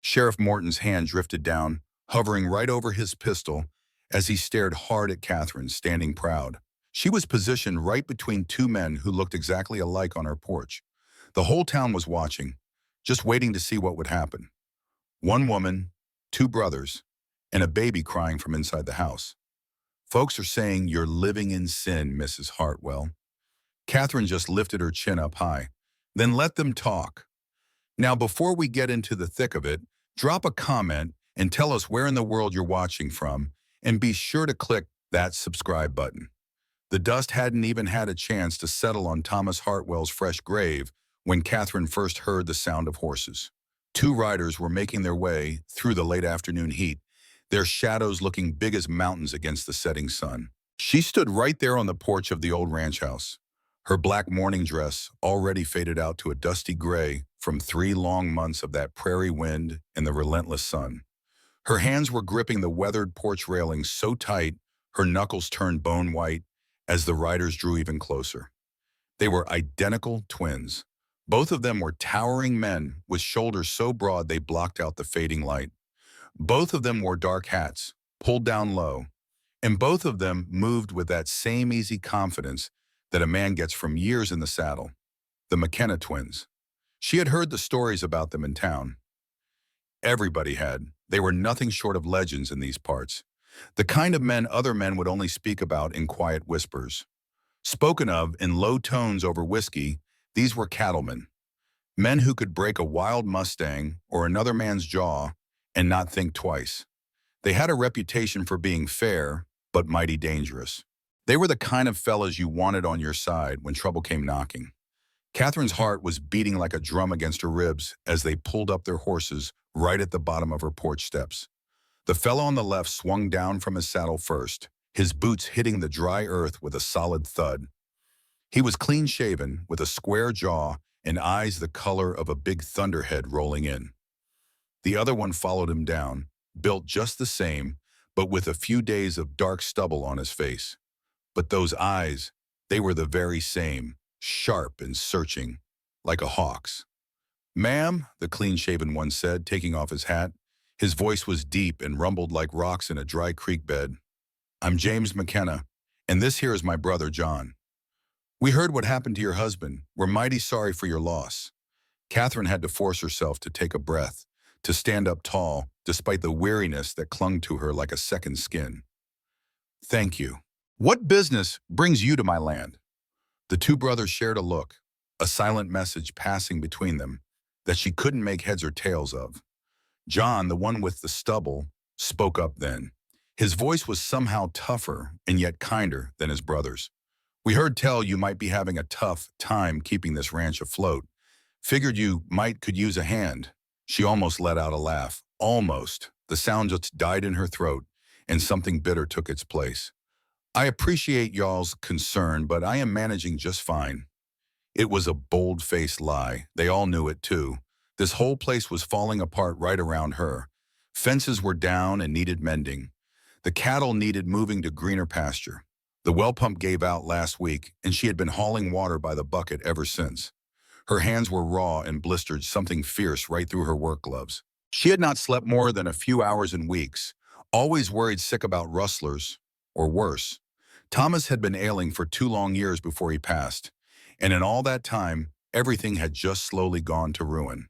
Sheriff Morton's hand drifted down, hovering right over his pistol as he stared hard at Catherine, standing proud. She was positioned right between two men who looked exactly alike on her porch. The whole town was watching, just waiting to see what would happen. One woman, two brothers, and a baby crying from inside the house. Folks are saying you're living in sin, Mrs. Hartwell. Catherine just lifted her chin up high. Then let them talk. Now, before we get into the thick of it, drop a comment and tell us where in the world you're watching from, and be sure to click that subscribe button. The dust hadn't even had a chance to settle on Thomas Hartwell's fresh grave when Catherine first heard the sound of horses. Two riders were making their way through the late afternoon heat, their shadows looking big as mountains against the setting sun. She stood right there on the porch of the old ranch house, her black morning dress already faded out to a dusty gray from 3 long months of that prairie wind and the relentless sun. Her hands were gripping the weathered porch railings so tight, her knuckles turned bone white as the riders drew even closer. They were identical twins. Both of them were towering men with shoulders so broad they blocked out the fading light. Both of them wore dark hats, pulled down low, and both of them moved with that same easy confidence that a man gets from years in the saddle. The McKenna twins. She had heard the stories about them in town. Everybody had. They were nothing short of legends in these parts. The kind of men other men would only speak about in quiet whispers. Spoken of in low tones over whiskey, these were cattlemen. Men who could break a wild Mustang or another man's jaw and not think twice. They had a reputation for being fair, but mighty dangerous. They were the kind of fellas you wanted on your side when trouble came knocking. Catherine's heart was beating like a drum against her ribs as they pulled up their horses right at the bottom of her porch steps. The fellow on the left swung down from his saddle first, his boots hitting the dry earth with a solid thud. He was clean-shaven, with a square jaw and eyes the color of a big thunderhead rolling in. The other one followed him down, built just the same, but with a few days of dark stubble on his face. But those eyes, they were the very same, sharp and searching, like a hawk's. "Ma'am," the clean-shaven one said, taking off his hat. His voice was deep and rumbled like rocks in a dry creek bed. "I'm James McKenna, and this here is my brother John. We heard what happened to your husband. We're mighty sorry for your loss." Catherine had to force herself to take a breath, to stand up tall, despite the weariness that clung to her like a second skin. "Thank you. What business brings you to my land?" The two brothers shared a look, a silent message passing between them that she couldn't make heads or tails of. John, the one with the stubble, spoke up then. His voice was somehow tougher and yet kinder than his brother's. "We heard tell you might be having a tough time keeping this ranch afloat. Figured you could use a hand." She almost let out a laugh. Almost. The sound just died in her throat, and something bitter took its place. "I appreciate y'all's concern, but I am managing just fine." It was a bold-faced lie. They all knew it, too. This whole place was falling apart right around her. Fences were down and needed mending. The cattle needed moving to greener pasture. The well pump gave out last week, and she had been hauling water by the bucket ever since. Her hands were raw and blistered, something fierce right through her work gloves. She had not slept more than a few hours in weeks, always worried sick about rustlers, or worse. Thomas had been ailing for 2 long years before he passed, and in all that time, everything had just slowly gone to ruin.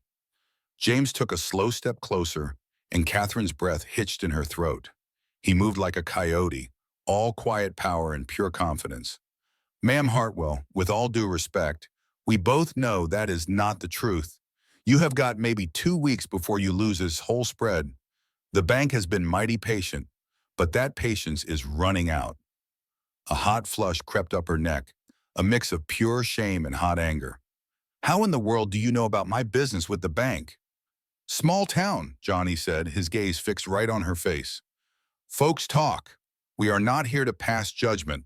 James took a slow step closer, and Catherine's breath hitched in her throat. He moved like a coyote, all quiet power and pure confidence. "Ma'am Hartwell, with all due respect, we both know that is not the truth. You have got maybe 2 weeks before you lose this whole spread. The bank has been mighty patient, but that patience is running out." A hot flush crept up her neck, a mix of pure shame and hot anger. "How in the world do you know about my business with the bank?" "Small town," Johnny said, his gaze fixed right on her face. "Folks talk. We are not here to pass judgment.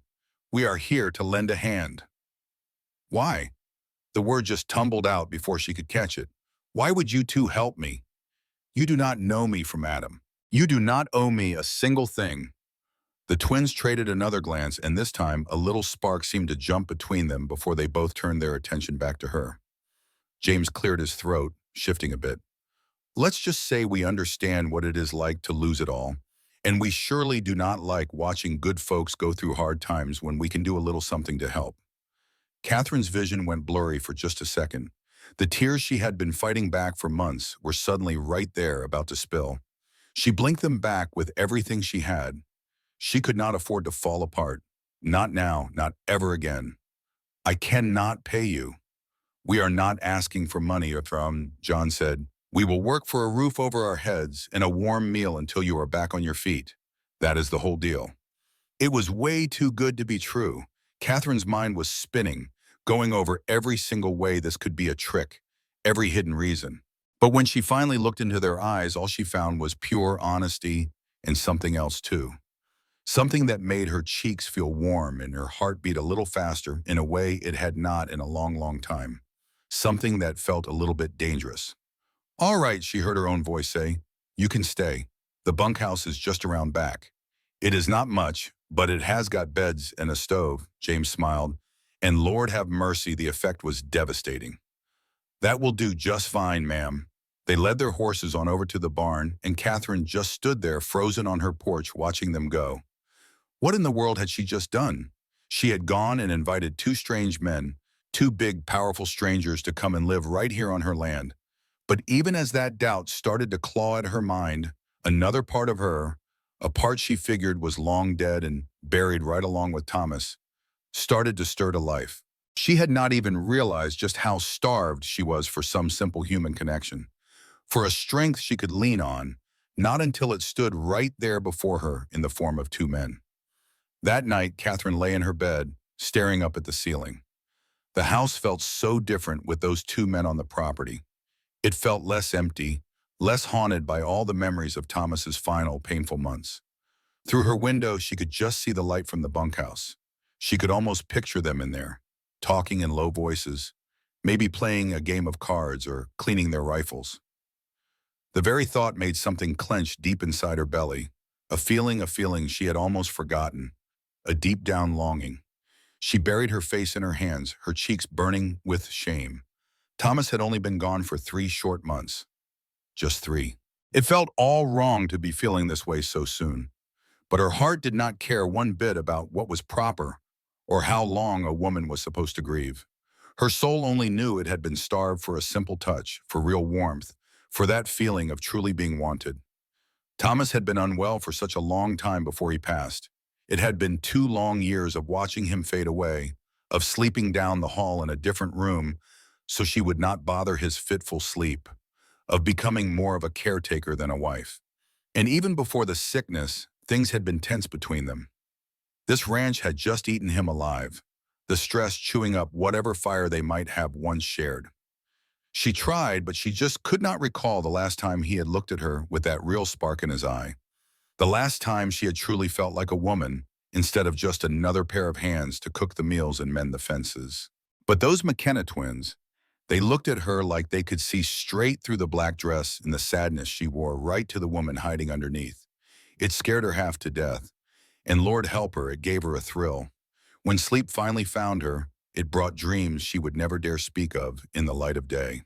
We are here to lend a hand." "Why?" The word just tumbled out before she could catch it. "Why would you two help me? You do not know me from Adam. You do not owe me a single thing." The twins traded another glance, and this time a little spark seemed to jump between them before they both turned their attention back to her. James cleared his throat, shifting a bit. Let's just say we understand what it is like to lose it all, and we surely do not like watching good folks go through hard times when we can do a little something to help. Catherine's vision went blurry for just a second. The tears she had been fighting back for months were suddenly right there, about to spill. She blinked them back with everything she had. She could not afford to fall apart. Not now, not ever again. I cannot pay you. We are not asking for money from, John said. We will work for a roof over our heads and a warm meal until you are back on your feet. That is the whole deal. It was way too good to be true. Catherine's mind was spinning, going over every single way this could be a trick, every hidden reason. But when she finally looked into their eyes, all she found was pure honesty and something else too. Something that made her cheeks feel warm and her heart beat a little faster in a way it had not in a long, long time. Something that felt a little bit dangerous. All right, she heard her own voice say. You can stay. The bunkhouse is just around back. It is not much, but it has got beds and a stove, James smiled. And Lord have mercy, the effect was devastating. That will do just fine, ma'am. They led their horses on over to the barn, and Catherine just stood there frozen on her porch watching them go. What in the world had she just done? She had gone and invited two strange men, two big, powerful strangers to come and live right here on her land. But even as that doubt started to claw at her mind, another part of her, a part she figured was long dead and buried right along with Thomas, started to stir to life. She had not even realized just how starved she was for some simple human connection, for a strength she could lean on, not until it stood right there before her in the form of two men. That night, Catherine lay in her bed, staring up at the ceiling. The house felt so different with those two men on the property. It felt less empty, less haunted by all the memories of Thomas's final painful months. Through her window, she could just see the light from the bunkhouse. She could almost picture them in there, talking in low voices, maybe playing a game of cards or cleaning their rifles. The very thought made something clench deep inside her belly, a feeling she had almost forgotten, a deep down longing. She buried her face in her hands, her cheeks burning with shame. Thomas had only been gone for 3 short months. Just 3. It felt all wrong to be feeling this way so soon. But her heart did not care one bit about what was proper or how long a woman was supposed to grieve. Her soul only knew it had been starved for a simple touch, for real warmth, for that feeling of truly being wanted. Thomas had been unwell for such a long time before he passed. It had been 2 long years of watching him fade away, of sleeping down the hall in a different room so she would not bother his fitful sleep, of becoming more of a caretaker than a wife. And even before the sickness, things had been tense between them. This ranch had just eaten him alive, the stress chewing up whatever fire they might have once shared. She tried, but she just could not recall the last time he had looked at her with that real spark in his eye. The last time she had truly felt like a woman, instead of just another pair of hands to cook the meals and mend the fences. But those McKenna twins, they looked at her like they could see straight through the black dress and the sadness she wore right to the woman hiding underneath. It scared her half to death, and Lord help her, it gave her a thrill. When sleep finally found her, it brought dreams she would never dare speak of in the light of day.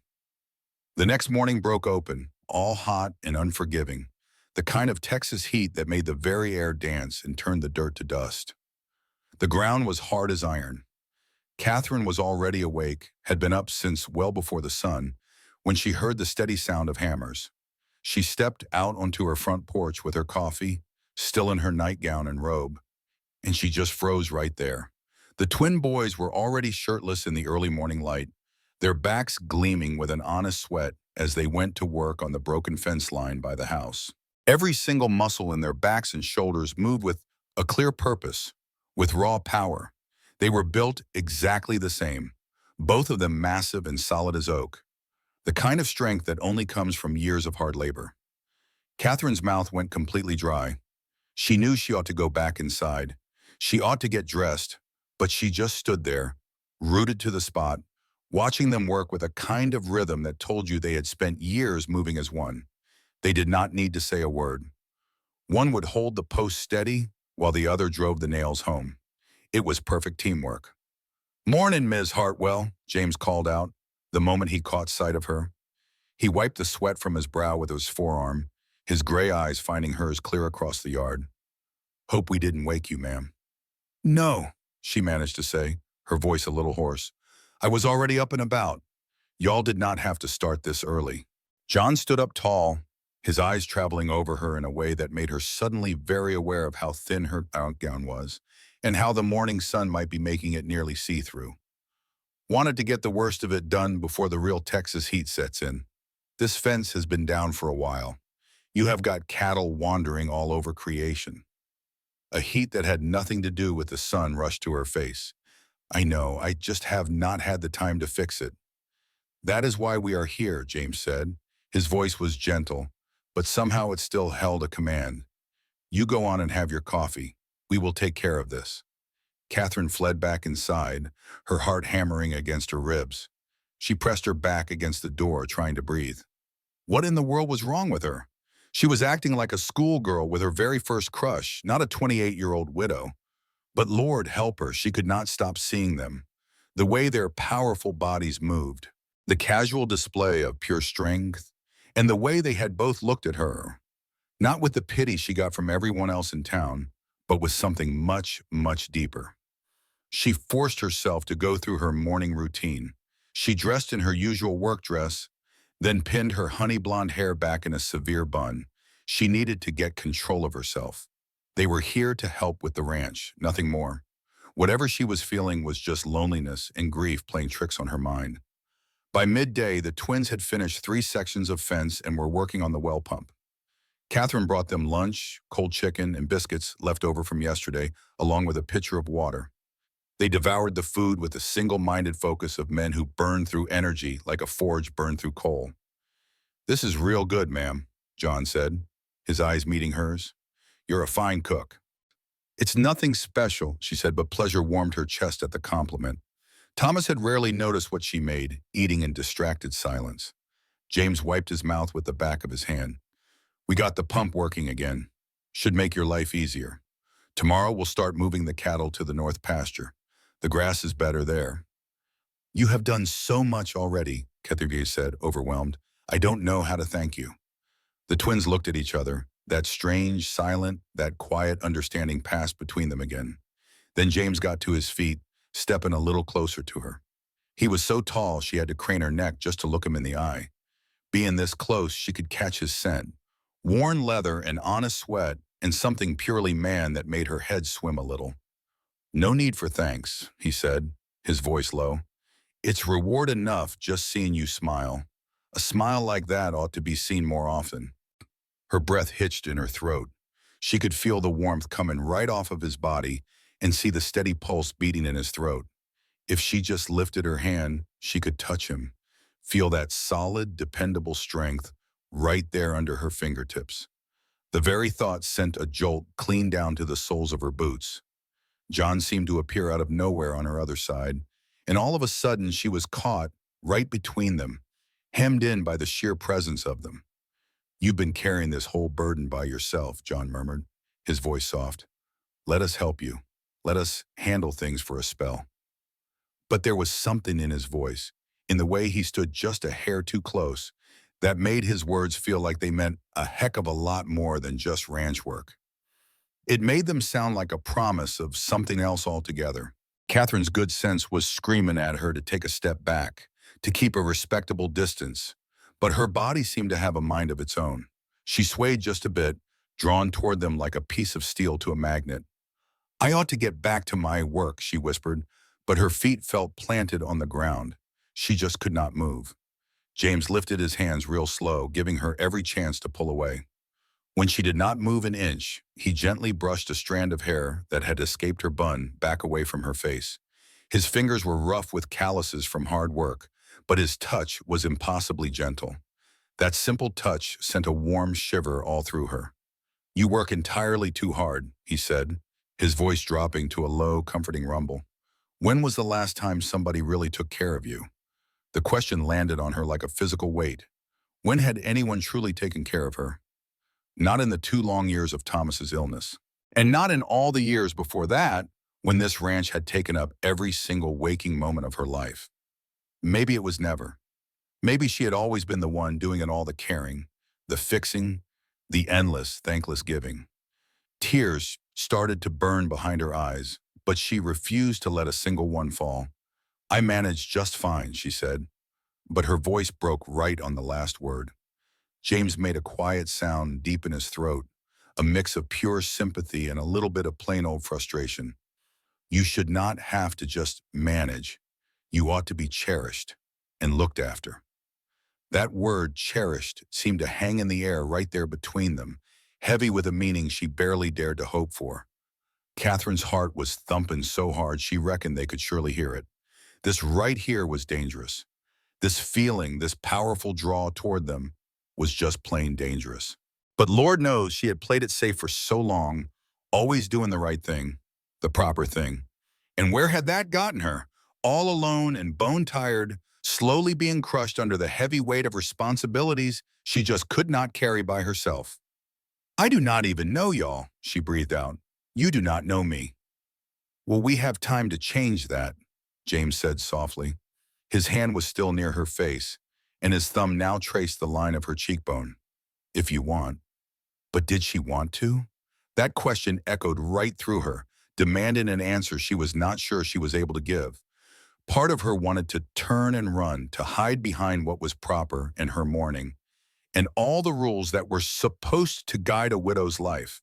The next morning broke open, all hot and unforgiving, the kind of Texas heat that made the very air dance and turned the dirt to dust. The ground was hard as iron. Catherine was already awake, had been up since well before the sun, when she heard the steady sound of hammers. She stepped out onto her front porch with her coffee, still in her nightgown and robe, and she just froze right there. The twin boys were already shirtless in the early morning light, their backs gleaming with an honest sweat as they went to work on the broken fence line by the house. Every single muscle in their backs and shoulders moved with a clear purpose, with raw power. They were built exactly the same, both of them massive and solid as oak, the kind of strength that only comes from years of hard labor. Catherine's mouth went completely dry. She knew she ought to go back inside. She ought to get dressed, but she just stood there, rooted to the spot, watching them work with a kind of rhythm that told you they had spent years moving as one. They did not need to say a word. One would hold the post steady while the other drove the nails home. It was perfect teamwork. "Mornin', Ms. Hartwell," James called out, the moment he caught sight of her. He wiped the sweat from his brow with his forearm, his gray eyes finding hers clear across the yard. "Hope we didn't wake you, ma'am." "No," she managed to say, her voice a little hoarse. "I was already up and about. Y'all did not have to start this early." John stood up tall, his eyes traveling over her in a way that made her suddenly very aware of how thin her gown was and how the morning sun might be making it nearly see-through. "Wanted to get the worst of it done before the real Texas heat sets in. This fence has been down for a while. You have got cattle wandering all over creation." A heat that had nothing to do with the sun rushed to her face. "I know, I just have not had the time to fix it." "That is why we are here," James said. His voice was gentle, but somehow it still held a command. "You go on and have your coffee. We will take care of this." Catherine fled back inside, her heart hammering against her ribs. She pressed her back against the door, trying to breathe. What in the world was wrong with her? She was acting like a schoolgirl with her very first crush, not a 28-year-old widow. But Lord help her, she could not stop seeing them. The way their powerful bodies moved, the casual display of pure strength, and the way they had both looked at her. Not with the pity she got from everyone else in town, but with something much, much deeper. She forced herself to go through her morning routine. She dressed in her usual work dress, then pinned her honey blonde hair back in a severe bun. She needed to get control of herself. They were here to help with the ranch, nothing more. Whatever she was feeling was just loneliness and grief playing tricks on her mind. By midday, the twins had finished 3 sections of fence and were working on the well pump. Catherine brought them lunch, cold chicken, and biscuits left over from yesterday, along with a pitcher of water. They devoured the food with the single-minded focus of men who burn through energy like a forge burned through coal. "This is real good, ma'am," John said, his eyes meeting hers. "You're a fine cook." "It's nothing special," she said, but pleasure warmed her chest at the compliment. Thomas had rarely noticed what she made, eating in distracted silence. James wiped his mouth with the back of his hand. "We got the pump working again. Should make your life easier. Tomorrow we'll start moving the cattle to the north pasture. The grass is better there." "You have done so much already," Catherine said, overwhelmed. "I don't know how to thank you." The twins looked at each other. That strange, silent, that quiet understanding passed between them again. Then James got to his feet, stepping a little closer to her. He was so tall she had to crane her neck just to look him in the eye. Being this close, she could catch his scent. Worn leather and honest sweat, and something purely man that made her head swim a little. "No need for thanks," he said, his voice low. "It's reward enough just seeing you smile. A smile like that ought to be seen more often." Her breath hitched in her throat. She could feel the warmth coming right off of his body and see the steady pulse beating in his throat. If she just lifted her hand, she could touch him, feel that solid, dependable strength right there under her fingertips. The very thought sent a jolt clean down to the soles of her boots. John seemed to appear out of nowhere on her other side, and all of a sudden she was caught right between them, hemmed in by the sheer presence of them. "You've been carrying this whole burden by yourself," John murmured, his voice soft. "Let us help you. Let us handle things for a spell." But there was something in his voice, in the way he stood just a hair too close, that made his words feel like they meant a heck of a lot more than just ranch work. It made them sound like a promise of something else altogether. Catherine's good sense was screaming at her to take a step back, to keep a respectable distance, but her body seemed to have a mind of its own. She swayed just a bit, drawn toward them like a piece of steel to a magnet. "I ought to get back to my work," she whispered, but her feet felt planted on the ground. She just could not move. James lifted his hands real slow, giving her every chance to pull away. When she did not move an inch, he gently brushed a strand of hair that had escaped her bun back away from her face. His fingers were rough with calluses from hard work, but his touch was impossibly gentle. That simple touch sent a warm shiver all through her. "You work entirely too hard," he said, his voice dropping to a low, comforting rumble. "When was the last time somebody really took care of you?" The question landed on her like a physical weight. When had anyone truly taken care of her? Not in the 2 long years of Thomas's illness. And not in all the years before that, when this ranch had taken up every single waking moment of her life. Maybe it was never. Maybe she had always been the one doing it all, the caring, the fixing, the endless, thankless giving. Tears started to burn behind her eyes, but she refused to let a single one fall. "I managed just fine," she said, but her voice broke right on the last word. James made a quiet sound deep in his throat, a mix of pure sympathy and a little bit of plain old frustration. "You should not have to just manage. You ought to be cherished and looked after." That word, cherished, seemed to hang in the air right there between them, heavy with a meaning she barely dared to hope for. Catherine's heart was thumping so hard she reckoned they could surely hear it. This right here was dangerous. This feeling, this powerful draw toward them, was just plain dangerous. But Lord knows she had played it safe for so long, always doing the right thing, the proper thing. And where had that gotten her? All alone and bone-tired, slowly being crushed under the heavy weight of responsibilities she just could not carry by herself. "I do not even know y'all," she breathed out. "You do not know me." "Well, we have time to change that," James said softly. His hand was still near her face, and his thumb now traced the line of her cheekbone. "If you want." But did she want to? That question echoed right through her, demanding an answer she was not sure she was able to give. Part of her wanted to turn and run, to hide behind what was proper in her mourning, and all the rules that were supposed to guide a widow's life.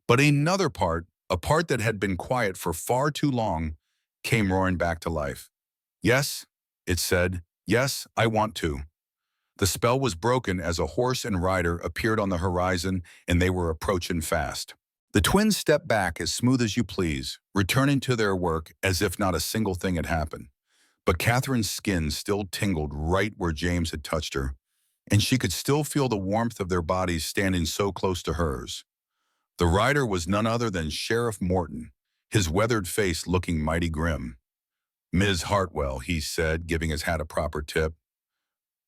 But another part, a part that had been quiet for far too long, came roaring back to life. "Yes," it said, "yes, I want to." The spell was broken as a horse and rider appeared on the horizon, and they were approaching fast. The twins stepped back as smooth as you please, returning to their work as if not a single thing had happened. But Catherine's skin still tingled right where James had touched her, and she could still feel the warmth of their bodies standing so close to hers. The rider was none other than Sheriff Morton, his weathered face looking mighty grim. "Ms. Hartwell," he said, giving his hat a proper tip.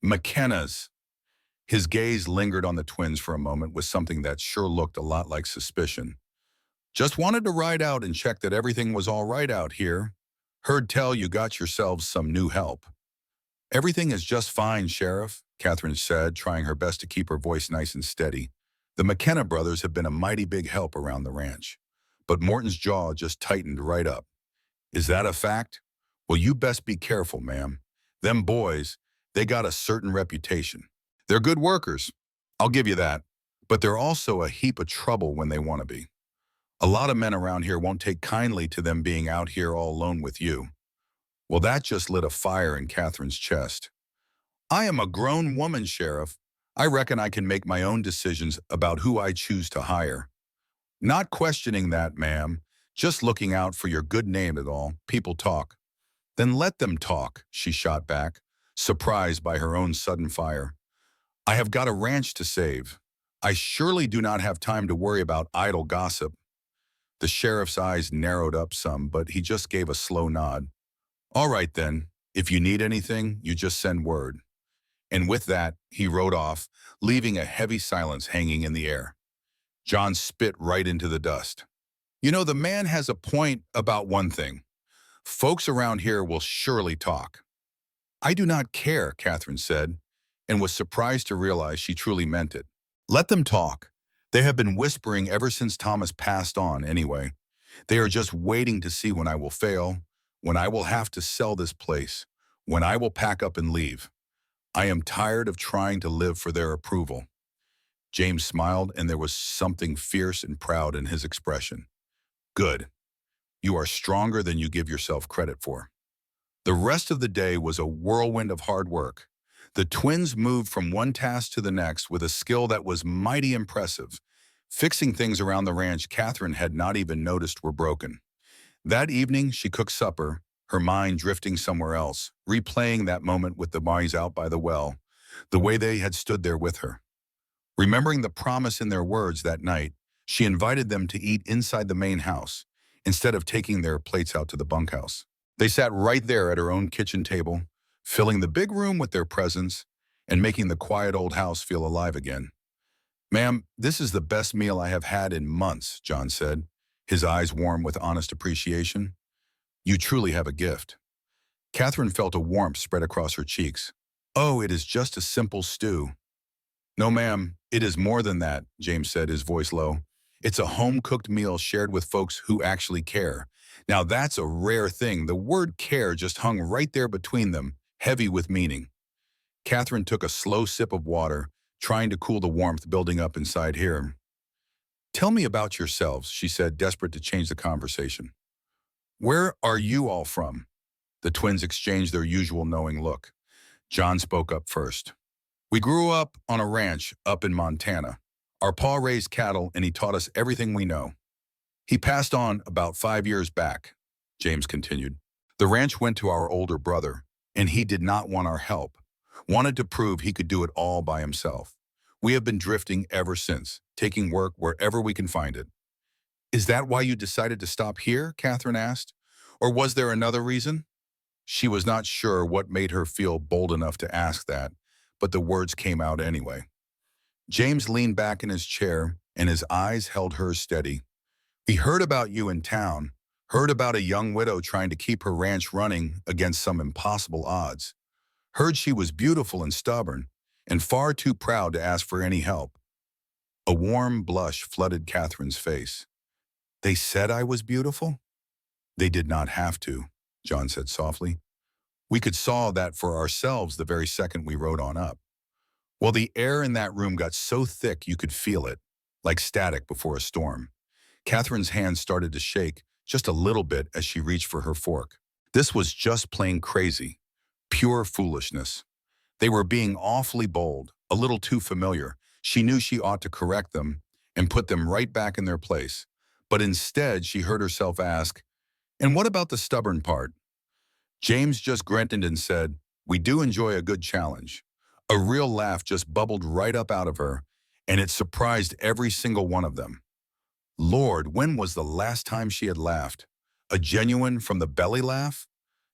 "McKenna's." His gaze lingered on the twins for a moment with something that sure looked a lot like suspicion. "Just wanted to ride out and check that everything was all right out here. Heard tell you got yourselves some new help." "Everything is just fine, Sheriff," Catherine said, trying her best to keep her voice nice and steady. "The McKenna brothers have been a mighty big help around the ranch." But Morton's jaw just tightened right up. "Is that a fact? Well, you best be careful, ma'am. Them boys, they got a certain reputation. They're good workers, I'll give you that, but they're also a heap of trouble when they want to be. A lot of men around here won't take kindly to them being out here all alone with you." Well, that just lit a fire in Catherine's chest. "I am a grown woman, Sheriff. I reckon I can make my own decisions about who I choose to hire." "Not questioning that, ma'am. Just looking out for your good name at all. People talk." "Then let them talk," she shot back, surprised by her own sudden fire. "I have got a ranch to save. I surely do not have time to worry about idle gossip." The sheriff's eyes narrowed up some, but he just gave a slow nod. "All right then, if you need anything, you just send word." And with that, he rode off, leaving a heavy silence hanging in the air. John spit right into the dust. "You know, the man has a point about one thing. Folks around here will surely talk." "I do not care," Catherine said, and was surprised to realize she truly meant it. "Let them talk. They have been whispering ever since Thomas passed on, anyway. They are just waiting to see when I will fail, when I will have to sell this place, when I will pack up and leave. I am tired of trying to live for their approval." James smiled, and there was something fierce and proud in his expression. "Good. You are stronger than you give yourself credit for." The rest of the day was a whirlwind of hard work. The twins moved from one task to the next with a skill that was mighty impressive, fixing things around the ranch Catherine had not even noticed were broken. That evening, she cooked supper, her mind drifting somewhere else, replaying that moment with the boys out by the well, the way they had stood there with her. Remembering the promise in their words that night, she invited them to eat inside the main house, instead of taking their plates out to the bunkhouse. They sat right there at her own kitchen table, filling the big room with their presence and making the quiet old house feel alive again. "Ma'am, this is the best meal I have had in months," John said, his eyes warm with honest appreciation. "You truly have a gift." Catherine felt a warmth spread across her cheeks. Oh, it is just a simple stew. No, ma'am, it is more than that, James said, his voice low. It's a home-cooked meal shared with folks who actually care. Now that's a rare thing. The word care just hung right there between them, heavy with meaning. Catherine took a slow sip of water, trying to cool the warmth building up inside here. Tell me about yourselves, she said, desperate to change the conversation. Where are you all from? The twins exchanged their usual knowing look. John spoke up first. We grew up on a ranch up in Montana. Our pa raised cattle and he taught us everything we know. He passed on about 5 years back, James continued. The ranch went to our older brother, and he did not want our help, wanted to prove he could do it all by himself. We have been drifting ever since, taking work wherever we can find it. Is that why you decided to stop here? Catherine asked. Or was there another reason? She was not sure what made her feel bold enough to ask that, but the words came out anyway. James leaned back in his chair, and his eyes held hers steady. We heard about you in town, heard about a young widow trying to keep her ranch running against some impossible odds. Heard she was beautiful and stubborn, and far too proud to ask for any help. A warm blush flooded Catherine's face. They said I was beautiful? They did not have to, John said softly. We could saw that for ourselves the very second we rode on up. Well, the air in that room got so thick you could feel it, like static before a storm. Catherine's hands started to shake just a little bit as she reached for her fork. This was just plain crazy, pure foolishness. They were being awfully bold, a little too familiar. She knew she ought to correct them and put them right back in their place. But instead, she heard herself ask, and what about the stubborn part? James just grunted and said, we do enjoy a good challenge. A real laugh just bubbled right up out of her, and it surprised every single one of them. Lord, when was the last time she had laughed? A genuine from the belly laugh?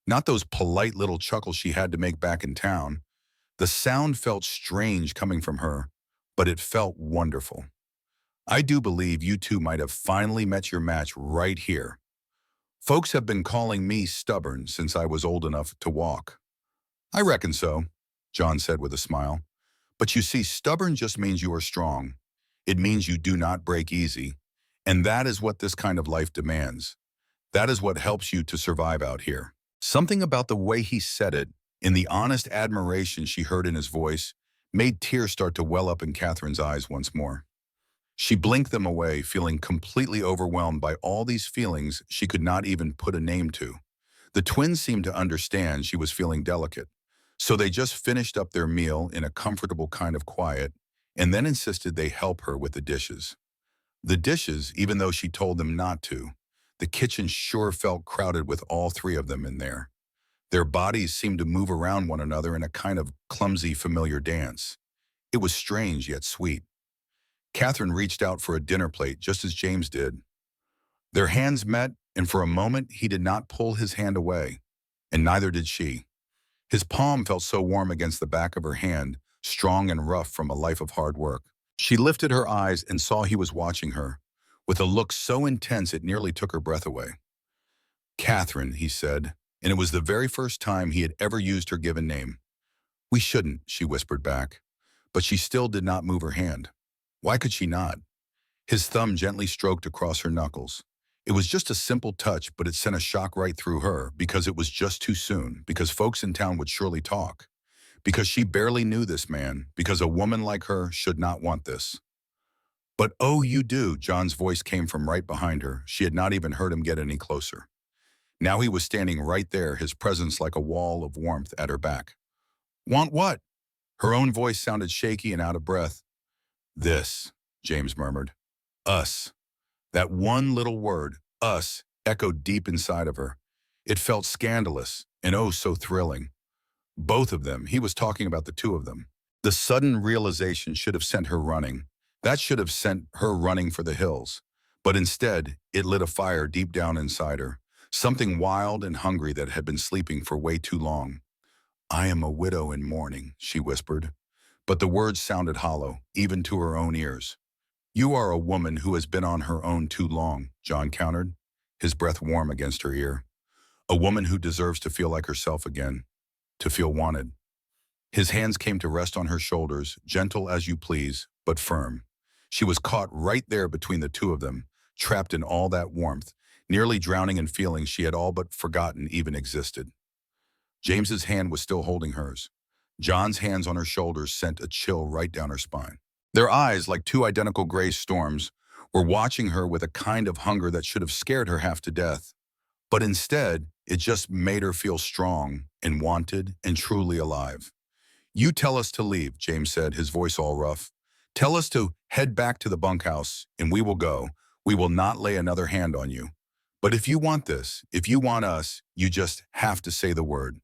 Not those polite little chuckles she had to make back in town. The sound felt strange coming from her, but it felt wonderful. I do believe you two might have finally met your match right here. Folks have been calling me stubborn since I was old enough to walk. I reckon so, John said with a smile. But you see, stubborn just means you are strong. It means you do not break easy. And that is what this kind of life demands. That is what helps you to survive out here. Something about the way he said it, in the honest admiration she heard in his voice, made tears start to well up in Catherine's eyes once more. She blinked them away, feeling completely overwhelmed by all these feelings she could not even put a name to. The twins seemed to understand she was feeling delicate, so they just finished up their meal in a comfortable kind of quiet and then insisted they help her with the dishes. The dishes, even though she told them not to, the kitchen sure felt crowded with all three of them in there. Their bodies seemed to move around one another in a kind of clumsy, familiar dance. It was strange yet sweet. Catherine reached out for a dinner plate just as James did. Their hands met, and for a moment he did not pull his hand away, and neither did she. His palm felt so warm against the back of her hand, strong and rough from a life of hard work. She lifted her eyes and saw he was watching her, with a look so intense it nearly took her breath away. Catherine, he said, and it was the very first time he had ever used her given name. We shouldn't, she whispered back, but she still did not move her hand. Why could she not? His thumb gently stroked across her knuckles. It was just a simple touch, but it sent a shock right through her because it was just too soon, because folks in town would surely talk, because she barely knew this man, because a woman like her should not want this. But oh, you do, John's voice came from right behind her. She had not even heard him get any closer. Now he was standing right there, his presence like a wall of warmth at her back. Want what? Her own voice sounded shaky and out of breath. This, James murmured. Us. That one little word, us, echoed deep inside of her. It felt scandalous and oh so thrilling. Both of them, he was talking about the two of them. The sudden realization should have sent her running. That should have sent her running for the hills. But instead, it lit a fire deep down inside her. Something wild and hungry that had been sleeping for way too long. I am a widow in mourning, she whispered. But the words sounded hollow, even to her own ears. You are a woman who has been on her own too long, John countered, his breath warm against her ear. A woman who deserves to feel like herself again, to feel wanted. His hands came to rest on her shoulders, gentle as you please, but firm. She was caught right there between the two of them, trapped in all that warmth, nearly drowning in feelings she had all but forgotten even existed. James's hand was still holding hers. John's hands on her shoulders sent a chill right down her spine. Their eyes, like two identical gray storms, were watching her with a kind of hunger that should have scared her half to death. But instead, it just made her feel strong and wanted and truly alive. "You tell us to leave," James said, his voice all rough. "Tell us to head back to the bunkhouse, and we will go. We will not lay another hand on you. But if you want this, if you want us, you just have to say the word."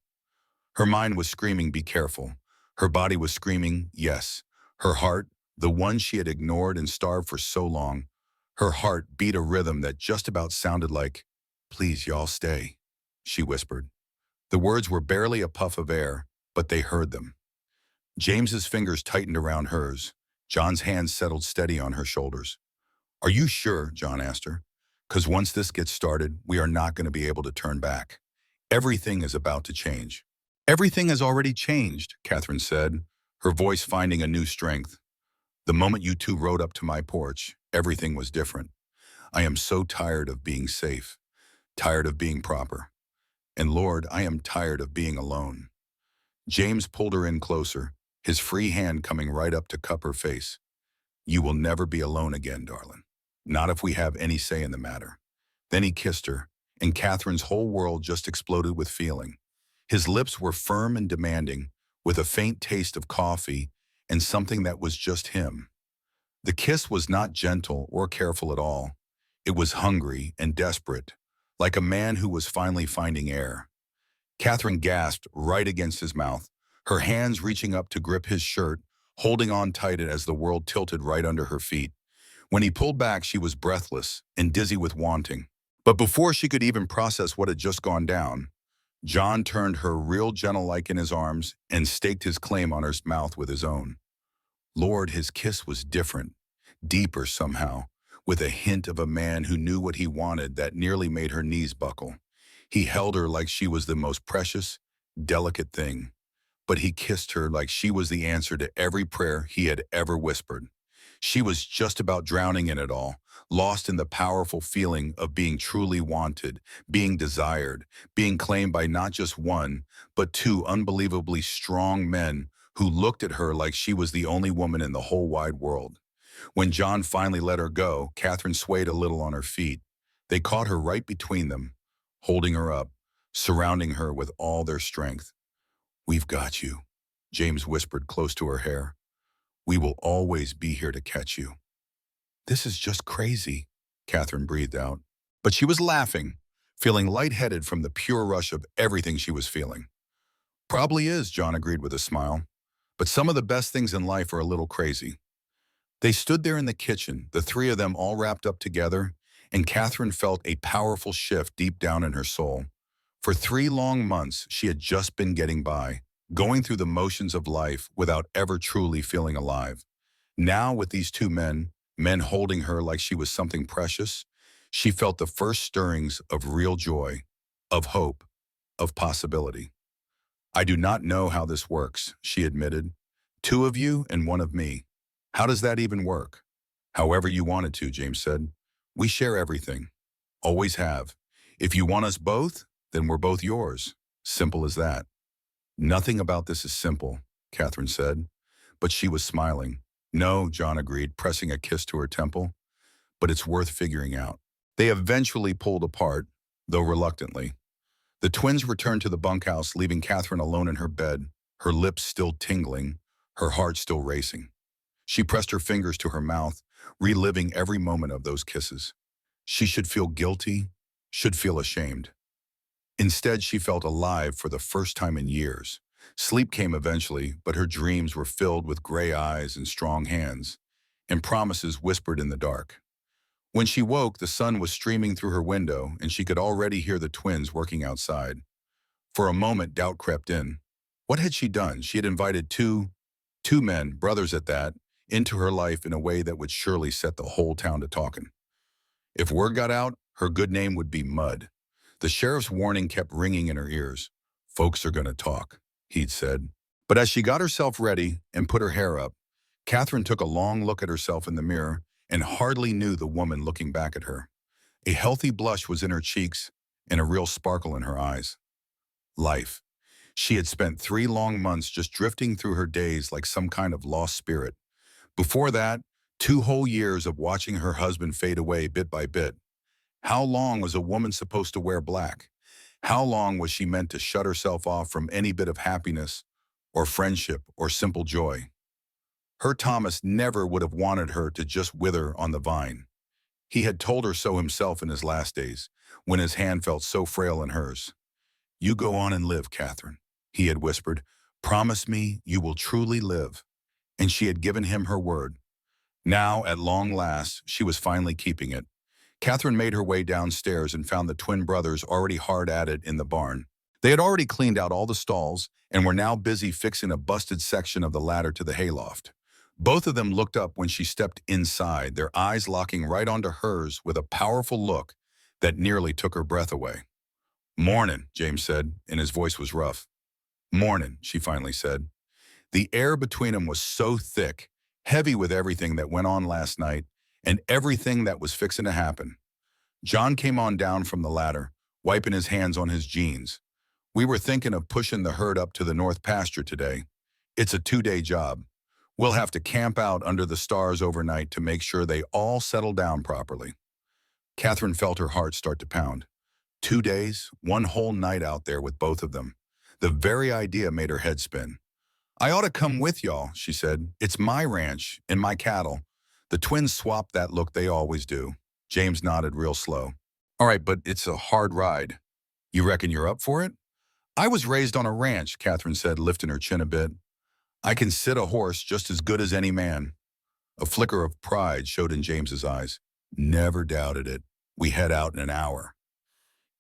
Her mind was screaming, "Be careful." Her body was screaming, "Yes." Her heart, the one she had ignored and starved for so long, her heart beat a rhythm that just about sounded like, "Please, y'all stay," she whispered. The words were barely a puff of air, but they heard them. James's fingers tightened around hers. John's hands settled steady on her shoulders. "Are you sure?" John asked her. "'Cause once this gets started, we are not going to be able to turn back. Everything is about to change." "Everything has already changed," Catherine said, her voice finding a new strength. "The moment you two rode up to my porch, everything was different. I am so tired of being safe, tired of being proper. And Lord, I am tired of being alone." James pulled her in closer, his free hand coming right up to cup her face. "You will never be alone again, darling. Not if we have any say in the matter." Then he kissed her, and Catherine's whole world just exploded with feeling. His lips were firm and demanding, with a faint taste of coffee and something that was just him. The kiss was not gentle or careful at all. It was hungry and desperate, like a man who was finally finding air. Catherine gasped right against his mouth, her hands reaching up to grip his shirt, holding on tight as the world tilted right under her feet. When he pulled back, she was breathless and dizzy with wanting. But before she could even process what had just gone down, John turned her real gentle-like in his arms and staked his claim on her mouth with his own. Lord, his kiss was different, deeper somehow, with a hint of a man who knew what he wanted that nearly made her knees buckle. He held her like she was the most precious, delicate thing, but he kissed her like she was the answer to every prayer he had ever whispered. She was just about drowning in it all, lost in the powerful feeling of being truly wanted, being desired, being claimed by not just one, but two unbelievably strong men who looked at her like she was the only woman in the whole wide world. When John finally let her go, Catherine swayed a little on her feet. They caught her right between them, holding her up, surrounding her with all their strength. "We've got you," James whispered close to her hair. "We will always be here to catch you." "This is just crazy," Catherine breathed out. But she was laughing, feeling lightheaded from the pure rush of everything she was feeling. "Probably is," John agreed with a smile. "But some of the best things in life are a little crazy." They stood there in the kitchen, the three of them all wrapped up together, and Catherine felt a powerful shift deep down in her soul. For 3 long months, she had just been getting by, going through the motions of life without ever truly feeling alive. Now, with these two men holding her like she was something precious, she felt the first stirrings of real joy, of hope, of possibility. "I do not know how this works," she admitted. "Two of you and one of me. How does that even work?" "However you want it to," James said. "We share everything. Always have. If you want us both, then we're both yours. Simple as that." "Nothing about this is simple," Catherine said, but she was smiling. "No," John agreed, pressing a kiss to her temple, "but it's worth figuring out." They eventually pulled apart, though reluctantly. The twins returned to the bunkhouse, leaving Catherine alone in her bed, her lips still tingling, her heart still racing. She pressed her fingers to her mouth, reliving every moment of those kisses. She should feel guilty, should feel ashamed. Instead, she felt alive for the first time in years. Sleep came eventually, but her dreams were filled with gray eyes and strong hands, and promises whispered in the dark. When she woke, the sun was streaming through her window, and she could already hear the twins working outside. For a moment, doubt crept in. What had she done? She had invited two men, brothers at that, into her life in a way that would surely set the whole town to talking. If word got out, her good name would be mud. The sheriff's warning kept ringing in her ears. "Folks are going to talk," he'd said. But as she got herself ready and put her hair up, Catherine took a long look at herself in the mirror and hardly knew the woman looking back at her. A healthy blush was in her cheeks and a real sparkle in her eyes. Life. She had spent 3 long months just drifting through her days like some kind of lost spirit. Before that, 2 whole years of watching her husband fade away bit by bit. How long was a woman supposed to wear black? How long was she meant to shut herself off from any bit of happiness or friendship or simple joy? Her Thomas never would have wanted her to just wither on the vine. He had told her so himself in his last days, when his hand felt so frail in hers. "You go on and live, Catherine," he had whispered. "Promise me you will truly live." And she had given him her word. Now, at long last, she was finally keeping it. Catherine made her way downstairs and found the twin brothers already hard at it in the barn. They had already cleaned out all the stalls and were now busy fixing a busted section of the ladder to the hayloft. Both of them looked up when she stepped inside, their eyes locking right onto hers with a powerful look that nearly took her breath away. "Mornin'," James said, and his voice was rough. "Mornin'," she finally said. The air between them was so thick, heavy with everything that went on last night and everything that was fixing to happen. John came on down from the ladder, wiping his hands on his jeans. "We were thinking of pushing the herd up to the north pasture today. It's a 2-day job. We'll have to camp out under the stars overnight to make sure they all settle down properly." Catherine felt her heart start to pound. 2 days, one whole night out there with both of them. The very idea made her head spin. "I ought to come with y'all," she said. "It's my ranch and my cattle." The twins swapped that look they always do. James nodded real slow. "All right, but it's a hard ride. You reckon you're up for it?" "I was raised on a ranch," Catherine said, lifting her chin a bit. "I can sit a horse just as good as any man." A flicker of pride showed in James's eyes. "Never doubted it. We head out in an hour."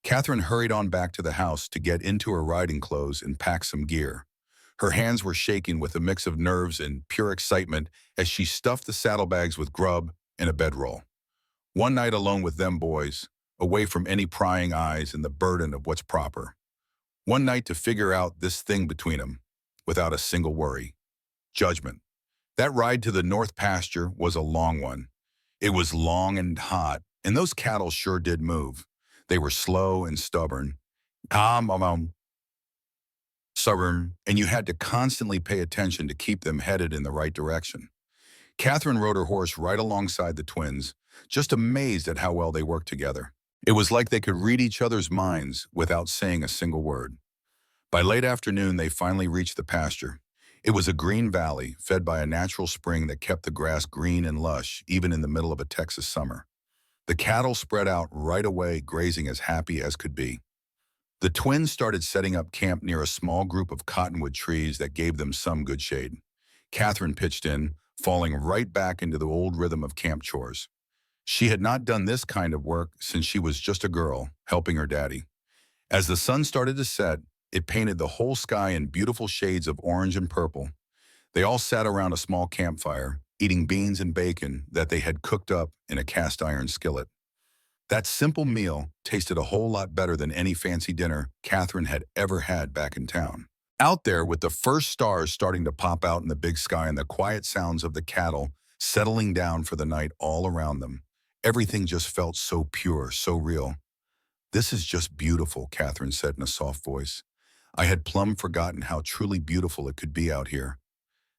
Catherine hurried on back to the house to get into her riding clothes and pack some gear. Her hands were shaking with a mix of nerves and pure excitement as she stuffed the saddlebags with grub and a bedroll. One night alone with them boys, away from any prying eyes and the burden of what's proper. One night to figure out this thing between them, without a single worry. Judgment. That ride to the north pasture was a long one. It was long and hot, and those cattle sure did move. They were slow and stubborn. Stubborn, and you had to constantly pay attention to keep them headed in the right direction. Catherine rode her horse right alongside the twins, just amazed at how well they worked together. It was like they could read each other's minds without saying a single word. By late afternoon, they finally reached the pasture. It was a green valley, fed by a natural spring that kept the grass green and lush, even in the middle of a Texas summer. The cattle spread out right away, grazing as happy as could be. The twins started setting up camp near a small group of cottonwood trees that gave them some good shade. Catherine pitched in, falling right back into the old rhythm of camp chores. She had not done this kind of work since she was just a girl, helping her daddy. As the sun started to set, it painted the whole sky in beautiful shades of orange and purple. They all sat around a small campfire, eating beans and bacon that they had cooked up in a cast-iron skillet. That simple meal tasted a whole lot better than any fancy dinner Catherine had ever had back in town. Out there, with the first stars starting to pop out in the big sky and the quiet sounds of the cattle settling down for the night all around them, everything just felt so pure, so real. "This is just beautiful," Catherine said in a soft voice. "I had plumb forgotten how truly beautiful it could be out here."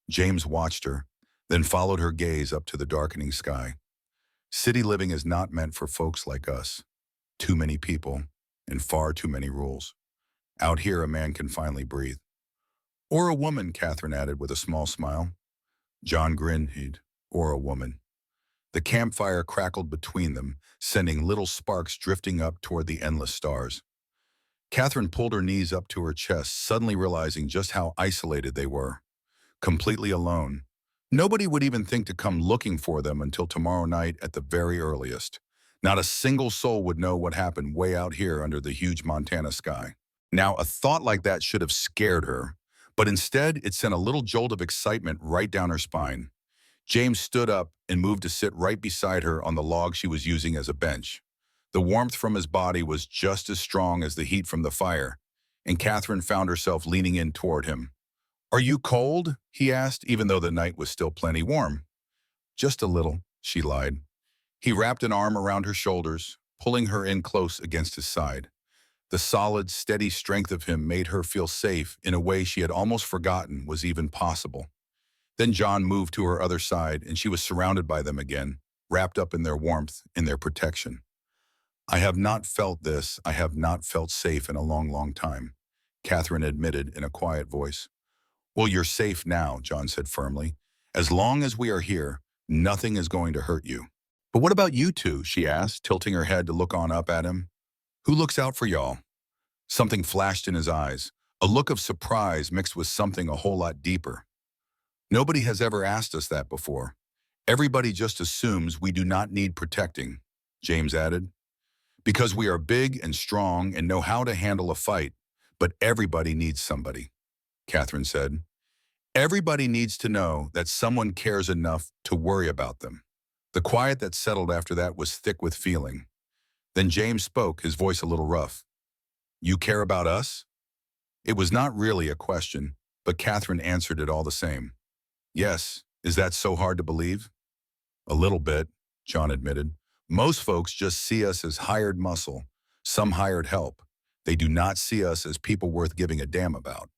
James watched her, then followed her gaze up to the darkening sky. "City living is not meant for folks like us. Too many people and far too many rules. Out here, a man can finally breathe." "Or a woman," Catherine added with a small smile. John grinned. "Or a woman." The campfire crackled between them, sending little sparks drifting up toward the endless stars. Catherine pulled her knees up to her chest, suddenly realizing just how isolated they were. Completely alone. Nobody would even think to come looking for them until tomorrow night at the very earliest. Not a single soul would know what happened way out here under the huge Montana sky. Now, a thought like that should have scared her, but instead it sent a little jolt of excitement right down her spine. James stood up and moved to sit right beside her on the log she was using as a bench. The warmth from his body was just as strong as the heat from the fire, and Catherine found herself leaning in toward him. "Are you cold?" he asked, even though the night was still plenty warm. "Just a little," she lied. He wrapped an arm around her shoulders, pulling her in close against his side. The solid, steady strength of him made her feel safe in a way she had almost forgotten was even possible. Then John moved to her other side, and she was surrounded by them again, wrapped up in their warmth, in their protection. "I have not felt this. I have not felt safe in a long, long time," Catherine admitted in a quiet voice. "Well, you're safe now," John said firmly. "As long as we are here, nothing is going to hurt you." "But what about you two?" she asked, tilting her head to look on up at him. "Who looks out for y'all?" Something flashed in his eyes, a look of surprise mixed with something a whole lot deeper. "Nobody has ever asked us that before. Everybody just assumes we do not need protecting," James added. "Because we are big and strong and know how to handle a fight, but everybody needs somebody," Catherine said. "Everybody needs to know that someone cares enough to worry about them." The quiet that settled after that was thick with feeling. Then James spoke, his voice a little rough. "You care about us?" It was not really a question, but Catherine answered it all the same. "Yes, is that so hard to believe?" "A little bit," John admitted. "Most folks just see us as hired muscle, some hired help. They do not see us as people worth giving a damn about."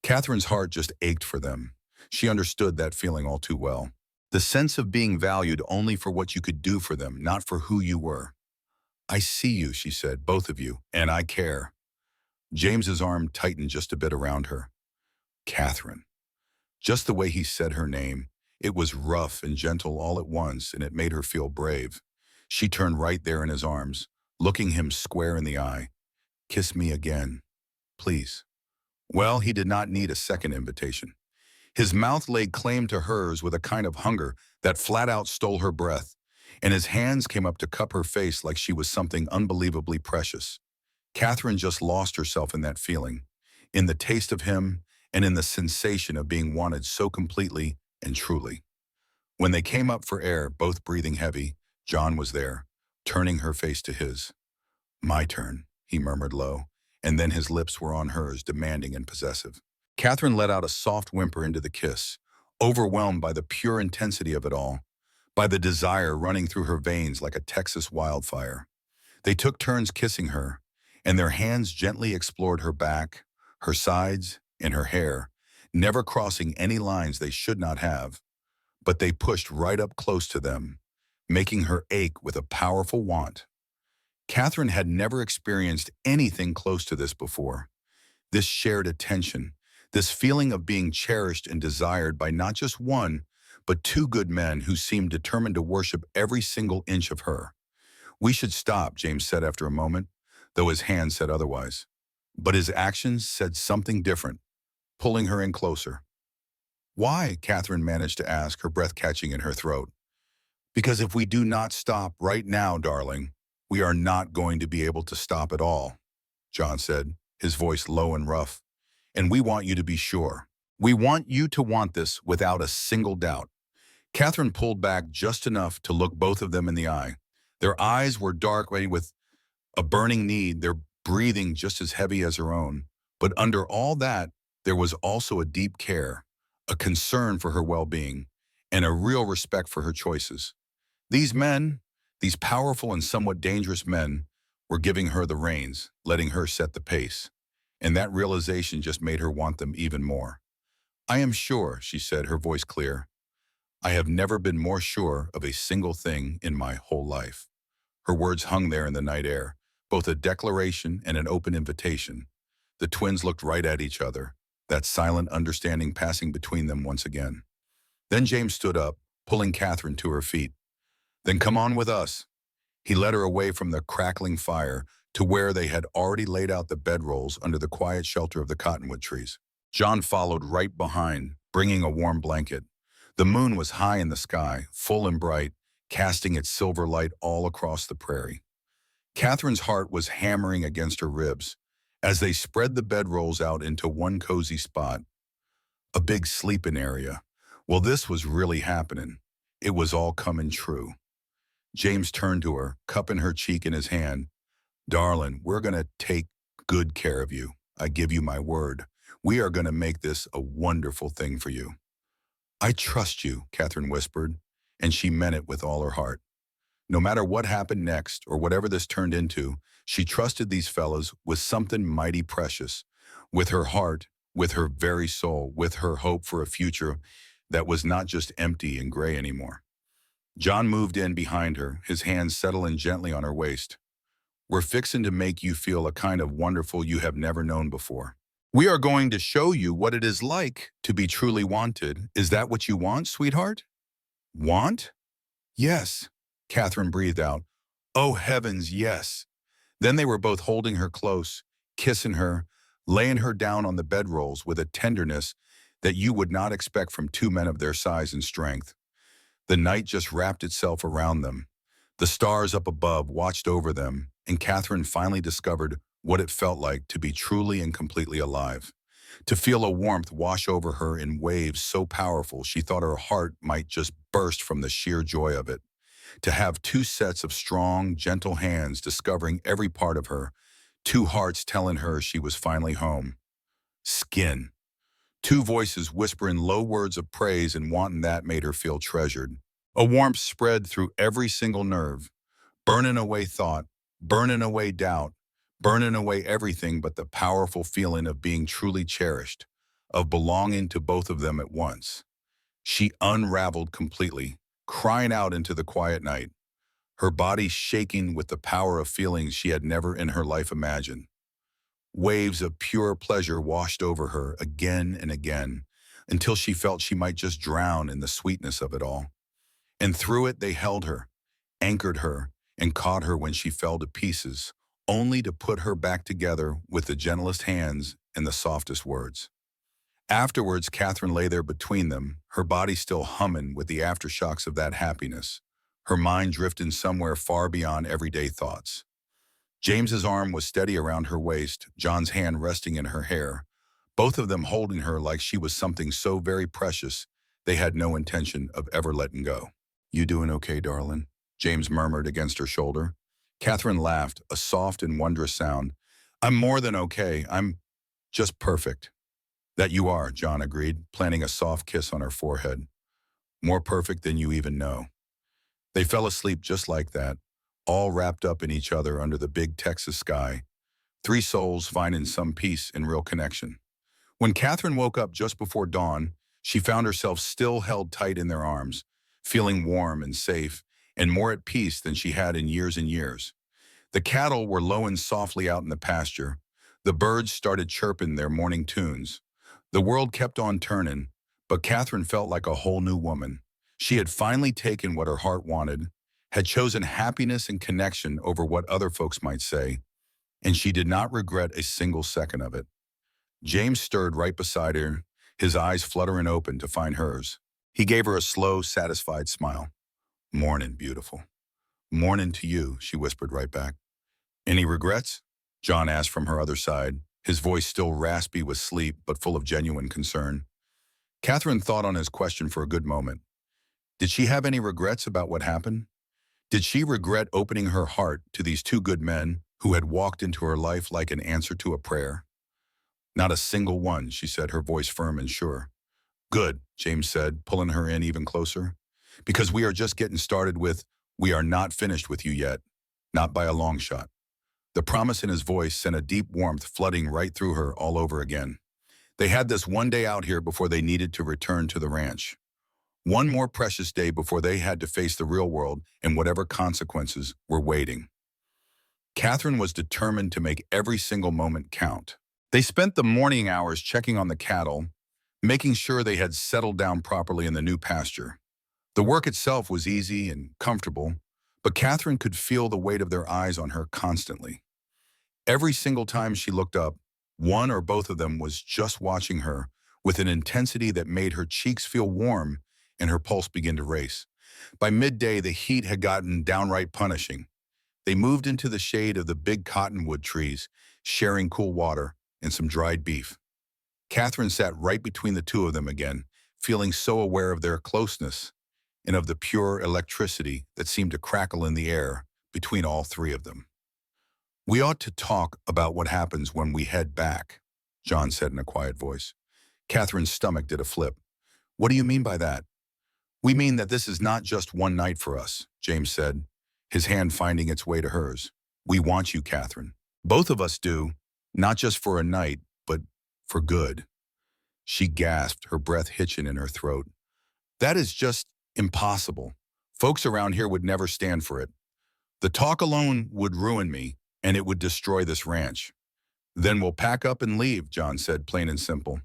Catherine's heart just ached for them. She understood that feeling all too well. The sense of being valued only for what you could do for them, not for who you were. "I see you," she said, "both of you, and I care." James's arm tightened just a bit around her. "Catherine." Just the way he said her name, it was rough and gentle all at once, and it made her feel brave. She turned right there in his arms, looking him square in the eye. "Kiss me again, please." Well, he did not need a second invitation. His mouth laid claim to hers with a kind of hunger that flat out stole her breath, and his hands came up to cup her face like she was something unbelievably precious. Catherine just lost herself in that feeling, in the taste of him, and in the sensation of being wanted so completely and truly. When they came up for air, both breathing heavy, John was there, turning her face to his. "My turn," he murmured low, and then his lips were on hers, demanding and possessive. Catherine let out a soft whimper into the kiss, overwhelmed by the pure intensity of it all, by the desire running through her veins like a Texas wildfire. They took turns kissing her, and their hands gently explored her back, her sides, and her hair, never crossing any lines they should not have, but they pushed right up close to them, making her ache with a powerful want. Catherine had never experienced anything close to this before. This shared attention, this feeling of being cherished and desired by not just one, but two good men who seemed determined to worship every single inch of her. "We should stop," James said after a moment, though his hands said otherwise. But his actions said something different, pulling her in closer. "Why?" Catherine managed to ask, her breath catching in her throat. "Because if we do not stop right now, darling, we are not going to be able to stop at all," John said, his voice low and rough. "And we want you to be sure. We want you to want this without a single doubt." Catherine pulled back just enough to look both of them in the eye. Their eyes were dark with a burning need, their breathing just as heavy as her own. But under all that, there was also a deep care, a concern for her well-being, and a real respect for her choices. These men, these powerful and somewhat dangerous men, were giving her the reins, letting her set the pace. And that realization just made her want them even more. "I am sure," she said, her voice clear. "I have never been more sure of a single thing in my whole life." Her words hung there in the night air, both a declaration and an open invitation. The twins looked right at each other, that silent understanding passing between them once again. Then James stood up, pulling Catherine to her feet. "Then come on with us." He led her away from the crackling fire to where they had already laid out the bedrolls under the quiet shelter of the cottonwood trees. John followed right behind, bringing a warm blanket. The moon was high in the sky, full and bright, casting its silver light all across the prairie. Catherine's heart was hammering against her ribs as they spread the bedrolls out into one cozy spot. A big sleeping area. Well, this was really happening. It was all coming true. James turned to her, cupping her cheek in his hand. "Darling, we're going to take good care of you. I give you my word. We are going to make this a wonderful thing for you. I trust you, Catherine whispered, and she meant it with all her heart. No matter what happened next or whatever this turned into, she trusted these fellas with something mighty precious, with her heart, with her very soul, with her hope for a future that was not just empty and gray anymore. John moved in behind her, his hands settling gently on her waist. We're fixing to make you feel a kind of wonderful you have never known before. We are going to show you what it is like to be truly wanted. Is that what you want, sweetheart? Want? Yes, Catherine breathed out. Oh heavens, yes. Then they were both holding her close, kissing her, laying her down on the bedrolls with a tenderness that you would not expect from two men of their size and strength. The night just wrapped itself around them. The stars up above watched over them, and Catherine finally discovered what it felt like to be truly and completely alive. To feel a warmth wash over her in waves so powerful she thought her heart might just burst from the sheer joy of it. To have two sets of strong, gentle hands discovering every part of her, two hearts telling her she was finally home. Skin. Two voices whispering low words of praise and wanting that made her feel treasured. A warmth spread through every single nerve, burning away thought, burning away doubt, burning away everything but the powerful feeling of being truly cherished, of belonging to both of them at once. She unraveled completely, crying out into the quiet night, her body shaking with the power of feelings she had never in her life imagined. Waves of pure pleasure washed over her again and again, until she felt she might just drown in the sweetness of it all. And through it they held her, anchored her, and caught her when she fell to pieces, only to put her back together with the gentlest hands and the softest words. Afterwards, Catherine lay there between them, her body still humming with the aftershocks of that happiness, her mind drifting somewhere far beyond everyday thoughts. James's arm was steady around her waist, John's hand resting in her hair, both of them holding her like she was something so very precious they had no intention of ever letting go. You doing okay, darling? James murmured against her shoulder. Catherine laughed, a soft and wondrous sound. I'm more than okay. I'm just perfect. That you are, John agreed, planting a soft kiss on her forehead. More perfect than you even know. They fell asleep just like that, all wrapped up in each other under the big Texas sky, three souls finding some peace and real connection. When Catherine woke up just before dawn, she found herself still held tight in their arms, feeling warm and safe, and more at peace than she had in years and years. The cattle were lowing softly out in the pasture. The birds started chirping their morning tunes. The world kept on turning, but Catherine felt like a whole new woman. She had finally taken what her heart wanted, had chosen happiness and connection over what other folks might say, and she did not regret a single second of it. James stirred right beside her, his eyes fluttering open to find hers. He gave her a slow, satisfied smile. Morning, beautiful. Morning to you, she whispered right back. Any regrets? John asked from her other side, his voice still raspy with sleep but full of genuine concern. Catherine thought on his question for a good moment. Did she have any regrets about what happened? Did she regret opening her heart to these two good men who had walked into her life like an answer to a prayer? Not a single one, she said, her voice firm and sure. Good, James said, pulling her in even closer. Because we are just getting started with, we are not finished with you yet. Not by a long shot. The promise in his voice sent a deep warmth flooding right through her all over again. They had this one day out here before they needed to return to the ranch. One more precious day before they had to face the real world and whatever consequences were waiting. Catherine was determined to make every single moment count. They spent the morning hours checking on the cattle, making sure they had settled down properly in the new pasture. The work itself was easy and comfortable, but Catherine could feel the weight of their eyes on her constantly. Every single time she looked up, one or both of them was just watching her with an intensity that made her cheeks feel warm and her pulse begin to race. By midday, the heat had gotten downright punishing. They moved into the shade of the big cottonwood trees, sharing cool water and some dried beef. Catherine sat right between the two of them again, feeling so aware of their closeness and of the pure electricity that seemed to crackle in the air between all three of them. We ought to talk about what happens when we head back. John said in a quiet voice. Catherine's stomach did a flip. What do you mean by that? We mean that this is not just one night for us, James said, his hand finding its way to hers. We want you, Catherine. Both of us do, not just for a night, but for good. She gasped, her breath hitching in her throat. That is just impossible. Folks around here would never stand for it. The talk alone would ruin me, and it would destroy this ranch. Then we'll pack up and leave, John said, plain and simple.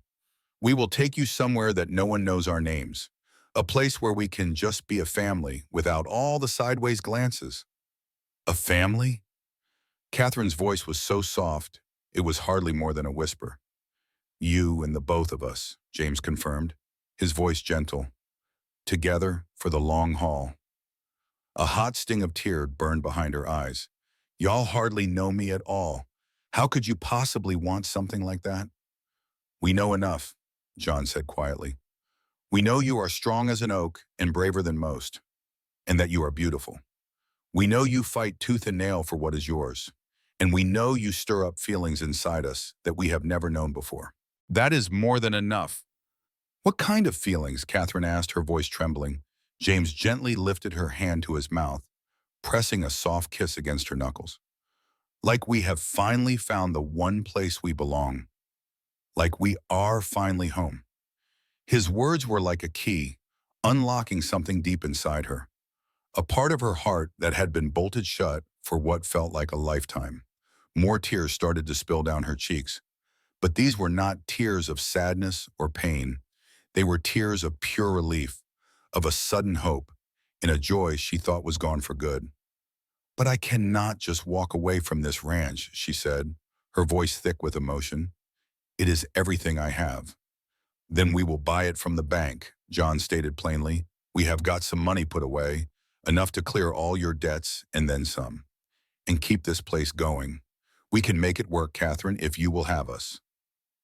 We will take you somewhere that no one knows our names. A place where we can just be a family without all the sideways glances. A family? Catherine's voice was so soft, it was hardly more than a whisper. You and the both of us, James confirmed, his voice gentle. Together for the long haul. A hot sting of tears burned behind her eyes. Y'all hardly know me at all. How could you possibly want something like that? We know enough, John said quietly. We know you are strong as an oak and braver than most, and that you are beautiful. We know you fight tooth and nail for what is yours, and we know you stir up feelings inside us that we have never known before. That is more than enough. What kind of feelings? Catherine asked, her voice trembling. James gently lifted her hand to his mouth, pressing a soft kiss against her knuckles. Like we have finally found the one place we belong. Like we are finally home. His words were like a key, unlocking something deep inside her. A part of her heart that had been bolted shut for what felt like a lifetime. More tears started to spill down her cheeks. But these were not tears of sadness or pain. They were tears of pure relief, of a sudden hope, in a joy she thought was gone for good. But I cannot just walk away from this ranch, she said, her voice thick with emotion. It is everything I have. Then we will buy it from the bank, John stated plainly. We have got some money put away, enough to clear all your debts and then some. And keep this place going. We can make it work, Catherine, if you will have us.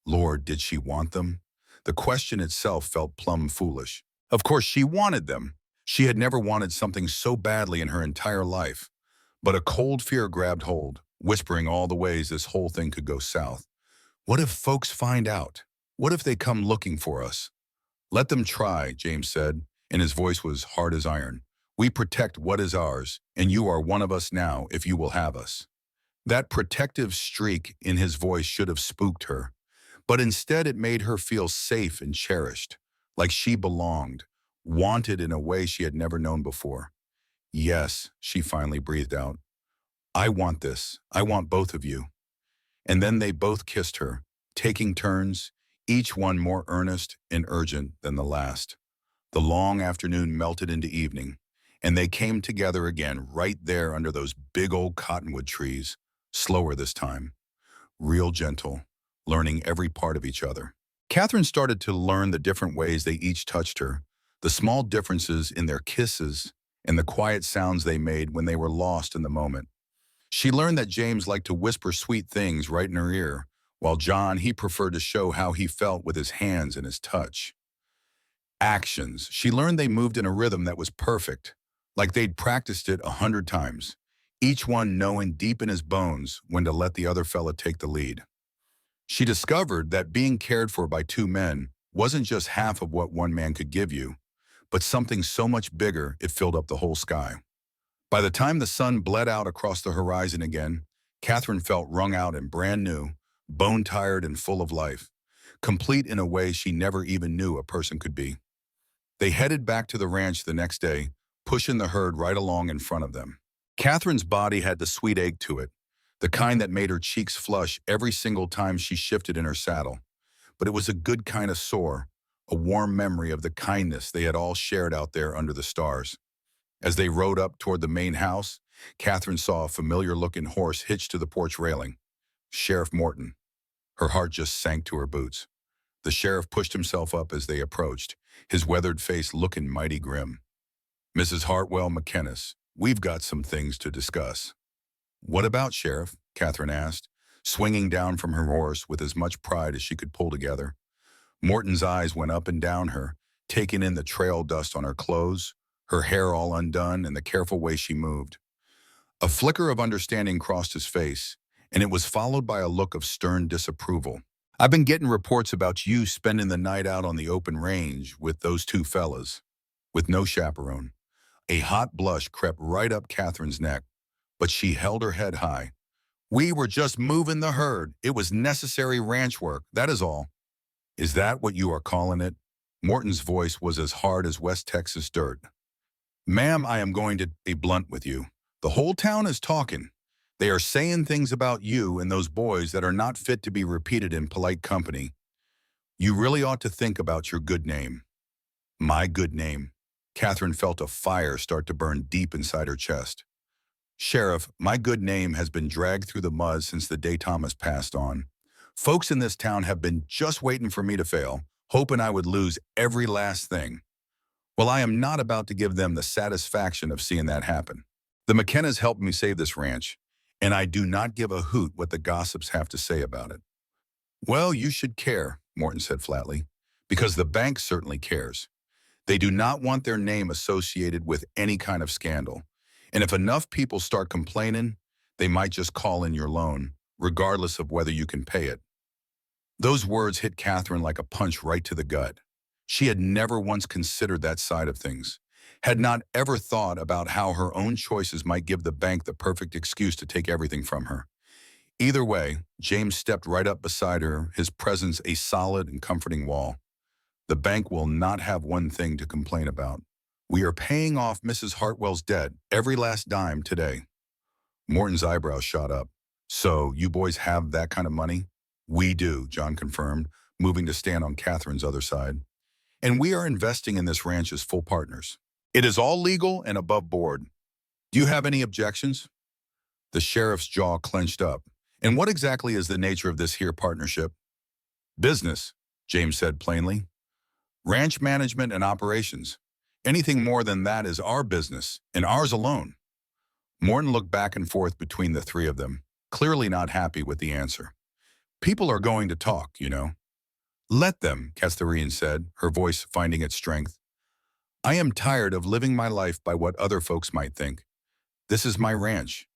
Lord, did she want them? The question itself felt plumb foolish. Of course she wanted them. She had never wanted something so badly in her entire life. But a cold fear grabbed hold, whispering all the ways this whole thing could go south. What if folks find out? What if they come looking for us? Let them try, James said, and his voice was hard as iron. We protect what is ours, and you are one of us now if you will have us. That protective streak in his voice should have spooked her, but instead it made her feel safe and cherished, like she belonged, wanted in a way she had never known before. Yes, she finally breathed out. I want this. I want both of you. And then they both kissed her, taking turns, each one more earnest and urgent than the last. The long afternoon melted into evening, and they came together again right there under those big old cottonwood trees, slower this time, real gentle, learning every part of each other. Catherine started to learn the different ways they each touched her, the small differences in their kisses, and the quiet sounds they made when they were lost in the moment. She learned that James liked to whisper sweet things right in her ear, while John, he preferred to show how he felt with his hands and his touch. Actions. She learned they moved in a rhythm that was perfect, like they'd practiced it 100 times, each one knowing deep in his bones when to let the other fella take the lead. She discovered that being cared for by two men wasn't just half of what one man could give you, but something so much bigger it filled up the whole sky. By the time the sun bled out across the horizon again, Catherine felt wrung out and brand new, bone-tired and full of life, complete in a way she never even knew a person could be. They headed back to the ranch the next day, pushing the herd right along in front of them. Catherine's body had the sweet ache to it, the kind that made her cheeks flush every single time she shifted in her saddle. But it was a good kind of sore, a warm memory of the kindness they had all shared out there under the stars. As they rode up toward the main house, Catherine saw a familiar-looking horse hitched to the porch railing. Sheriff Morton. Her heart just sank to her boots. The sheriff pushed himself up as they approached, his weathered face looking mighty grim. Mrs. Hartwell McKennis, we've got some things to discuss. What about, Sheriff? Catherine asked, swinging down from her horse with as much pride as she could pull together. Morton's eyes went up and down her, taking in the trail dust on her clothes, her hair all undone, and the careful way she moved. A flicker of understanding crossed his face, and it was followed by a look of stern disapproval. I've been getting reports about you spending the night out on the open range with those two fellas, with no chaperone. A hot blush crept right up Catherine's neck, but she held her head high. We were just moving the herd. It was necessary ranch work, that is all. Is that what you are calling it? Morton's voice was as hard as West Texas dirt. Ma'am, I am going to be blunt with you. The whole town is talking. They are saying things about you and those boys that are not fit to be repeated in polite company. You really ought to think about your good name. My good name. Catherine felt a fire start to burn deep inside her chest. Sheriff, my good name has been dragged through the mud since the day Thomas passed on. Folks in this town have been just waiting for me to fail, hoping I would lose every last thing. Well, I am not about to give them the satisfaction of seeing that happen. The McKennas helped me save this ranch, and I do not give a hoot what the gossips have to say about it. Well, you should care, Morton said flatly, because the bank certainly cares. They do not want their name associated with any kind of scandal. And if enough people start complaining, they might just call in your loan, regardless of whether you can pay it. Those words hit Catherine like a punch right to the gut. She had never once considered that side of things, had not ever thought about how her own choices might give the bank the perfect excuse to take everything from her. Either way, James stepped right up beside her, his presence a solid and comforting wall. The bank will not have one thing to complain about. We are paying off Mrs. Hartwell's debt, every last dime today. Morton's eyebrows shot up. So, you boys have that kind of money? We do, John confirmed, moving to stand on Catherine's other side. And we are investing in this ranch as full partners. It is all legal and above board. Do you have any objections? The sheriff's jaw clenched up. And what exactly is the nature of this here partnership? Business, James said plainly. Ranch management and operations. Anything more than that is our business, and ours alone. Morton looked back and forth between the three of them, clearly not happy with the answer. People are going to talk, you know. Let them, Catherine said, her voice finding its strength. I am tired of living my life by what other folks might think. This is my ranch.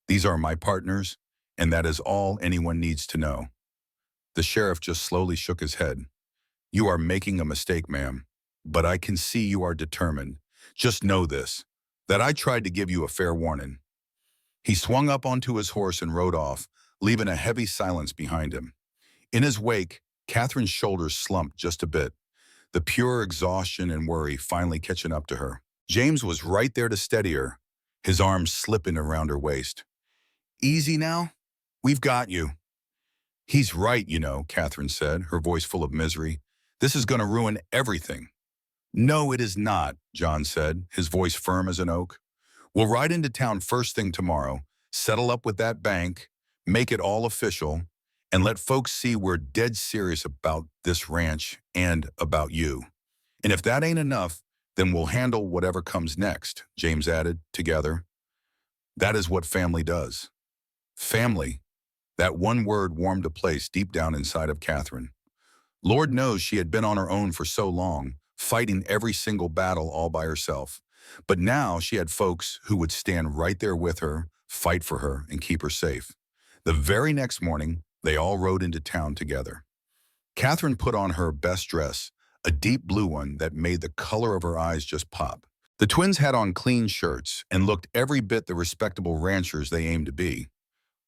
These are my partners, and that is all anyone needs to know. The sheriff just slowly shook his head. You are making a mistake, ma'am, but I can see you are determined. Just know this, that I tried to give you a fair warning. He swung up onto his horse and rode off, leaving a heavy silence behind him. In his wake, Catherine's shoulders slumped just a bit, the pure exhaustion and worry finally catching up to her. James was right there to steady her, his arms slipping around her waist. Easy now? We've got you. He's right, you know, Catherine said, her voice full of misery. This is going to ruin everything. No, it is not, John said, his voice firm as an oak. We'll ride into town first thing tomorrow, settle up with that bank, make it all official, and let folks see we're dead serious about this ranch and about you. And if that ain't enough, then we'll handle whatever comes next, James added, together. That is what family does. Family. That one word warmed a place deep down inside of Catherine. Lord knows she had been on her own for so long, fighting every single battle all by herself. But now she had folks who would stand right there with her, fight for her, and keep her safe. The very next morning, they all rode into town together. Catherine put on her best dress, a deep blue one that made the color of her eyes just pop. The twins had on clean shirts and looked every bit the respectable ranchers they aimed to be.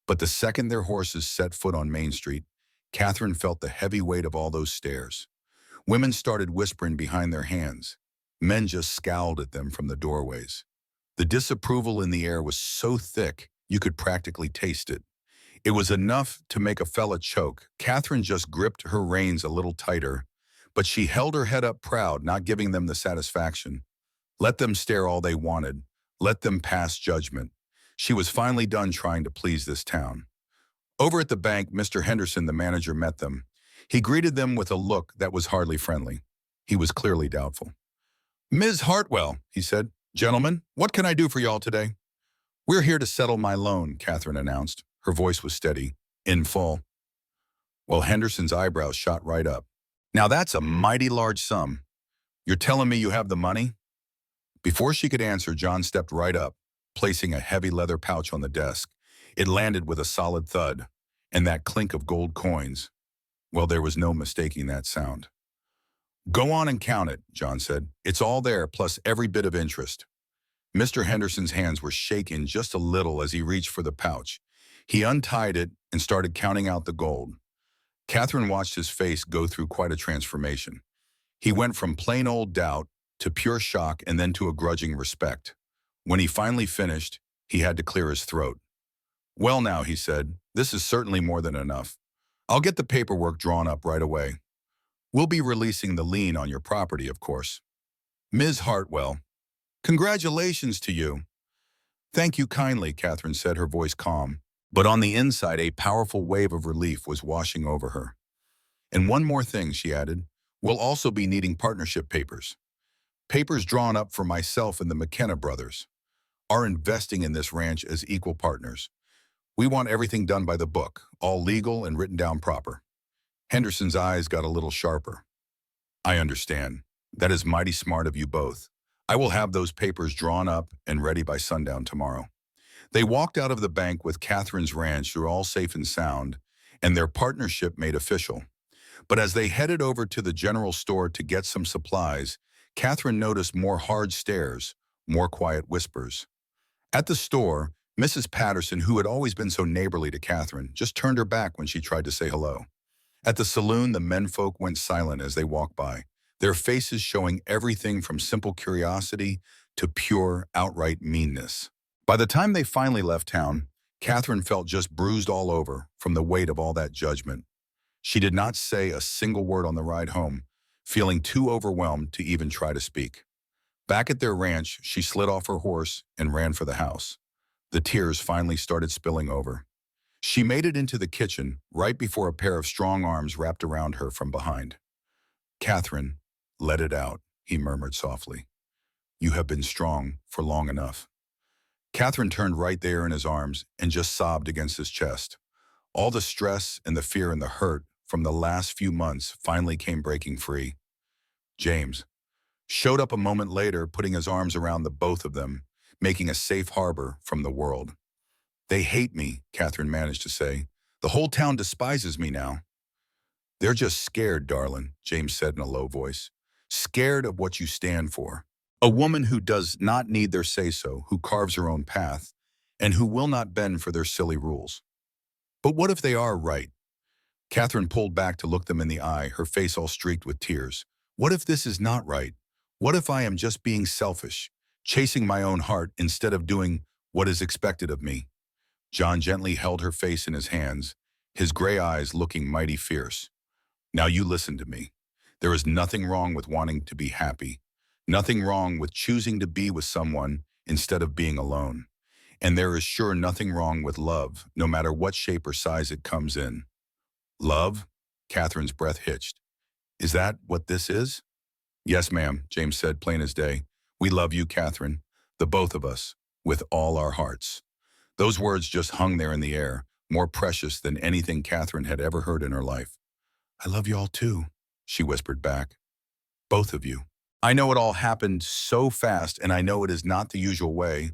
But the second their horses set foot on Main Street, Catherine felt the heavy weight of all those stares. Women started whispering behind their hands. Men just scowled at them from the doorways. The disapproval in the air was so thick, you could practically taste it. It was enough to make a fella choke. Catherine just gripped her reins a little tighter, but she held her head up proud, not giving them the satisfaction. Let them stare all they wanted. Let them pass judgment. She was finally done trying to please this town. Over at the bank, Mr. Henderson, the manager, met them. He greeted them with a look that was hardly friendly. He was clearly doubtful. Ms. Hartwell, he said. Gentlemen, what can I do for y'all today? We're here to settle my loan, Catherine announced. Her voice was steady. In full. Well, Henderson's eyebrows shot right up. Now that's a mighty large sum. You're telling me you have the money? Before she could answer, John stepped right up, placing a heavy leather pouch on the desk. It landed with a solid thud, and that clink of gold coins. Well, there was no mistaking that sound. Go on and count it, John said. It's all there, plus every bit of interest. Mr. Henderson's hands were shaking just a little as he reached for the pouch. He untied it and started counting out the gold. Catherine watched his face go through quite a transformation. He went from plain old doubt to pure shock and then to a grudging respect. When he finally finished, he had to clear his throat. Well now, he said, this is certainly more than enough. I'll get the paperwork drawn up right away. We'll be releasing the lien on your property, of course. Ms. Hartwell, congratulations to you. Thank you kindly, Catherine said, her voice calm. But on the inside, a powerful wave of relief was washing over her. And one more thing, she added, we'll also be needing partnership papers. Papers drawn up for myself and the McKenna brothers. Are investing in this ranch as equal partners. We want everything done by the book, all legal and written down proper. Henderson's eyes got a little sharper. I understand. That is mighty smart of you both. I will have those papers drawn up and ready by sundown tomorrow. They walked out of the bank with Catherine's ranch through all safe and sound, and their partnership made official. But as they headed over to the general store to get some supplies, Catherine noticed more hard stares, more quiet whispers. At the store, Mrs. Patterson, who had always been so neighborly to Catherine, just turned her back when she tried to say hello. At the saloon, the menfolk went silent as they walked by, their faces showing everything from simple curiosity to pure, outright meanness. By the time they finally left town, Catherine felt just bruised all over from the weight of all that judgment. She did not say a single word on the ride home, feeling too overwhelmed to even try to speak. Back at their ranch, she slid off her horse and ran for the house. The tears finally started spilling over. She made it into the kitchen right before a pair of strong arms wrapped around her from behind. Catherine, let it out, he murmured softly. You have been strong for long enough. Catherine turned right there in his arms and just sobbed against his chest. All the stress and the fear and the hurt from the last few months finally came breaking free. James showed up a moment later, putting his arms around the both of them, making a safe harbor from the world. They hate me, Catherine managed to say. The whole town despises me now. They're just scared, darling, James said in a low voice. Scared of what you stand for. A woman who does not need their say-so, who carves her own path, and who will not bend for their silly rules. But what if they are right? Catherine pulled back to look them in the eye, her face all streaked with tears. What if this is not right? What if I am just being selfish, chasing my own heart instead of doing what is expected of me? John gently held her face in his hands, his gray eyes looking mighty fierce. Now you listen to me. There is nothing wrong with wanting to be happy. Nothing wrong with choosing to be with someone instead of being alone. And there is sure nothing wrong with love, no matter what shape or size it comes in. Love? Catherine's breath hitched. Is that what this is? Yes, ma'am, James said, plain as day. We love you, Catherine, the both of us, with all our hearts. Those words just hung there in the air, more precious than anything Catherine had ever heard in her life. I love you all too, she whispered back. Both of you. I know it all happened so fast, and I know it is not the usual way,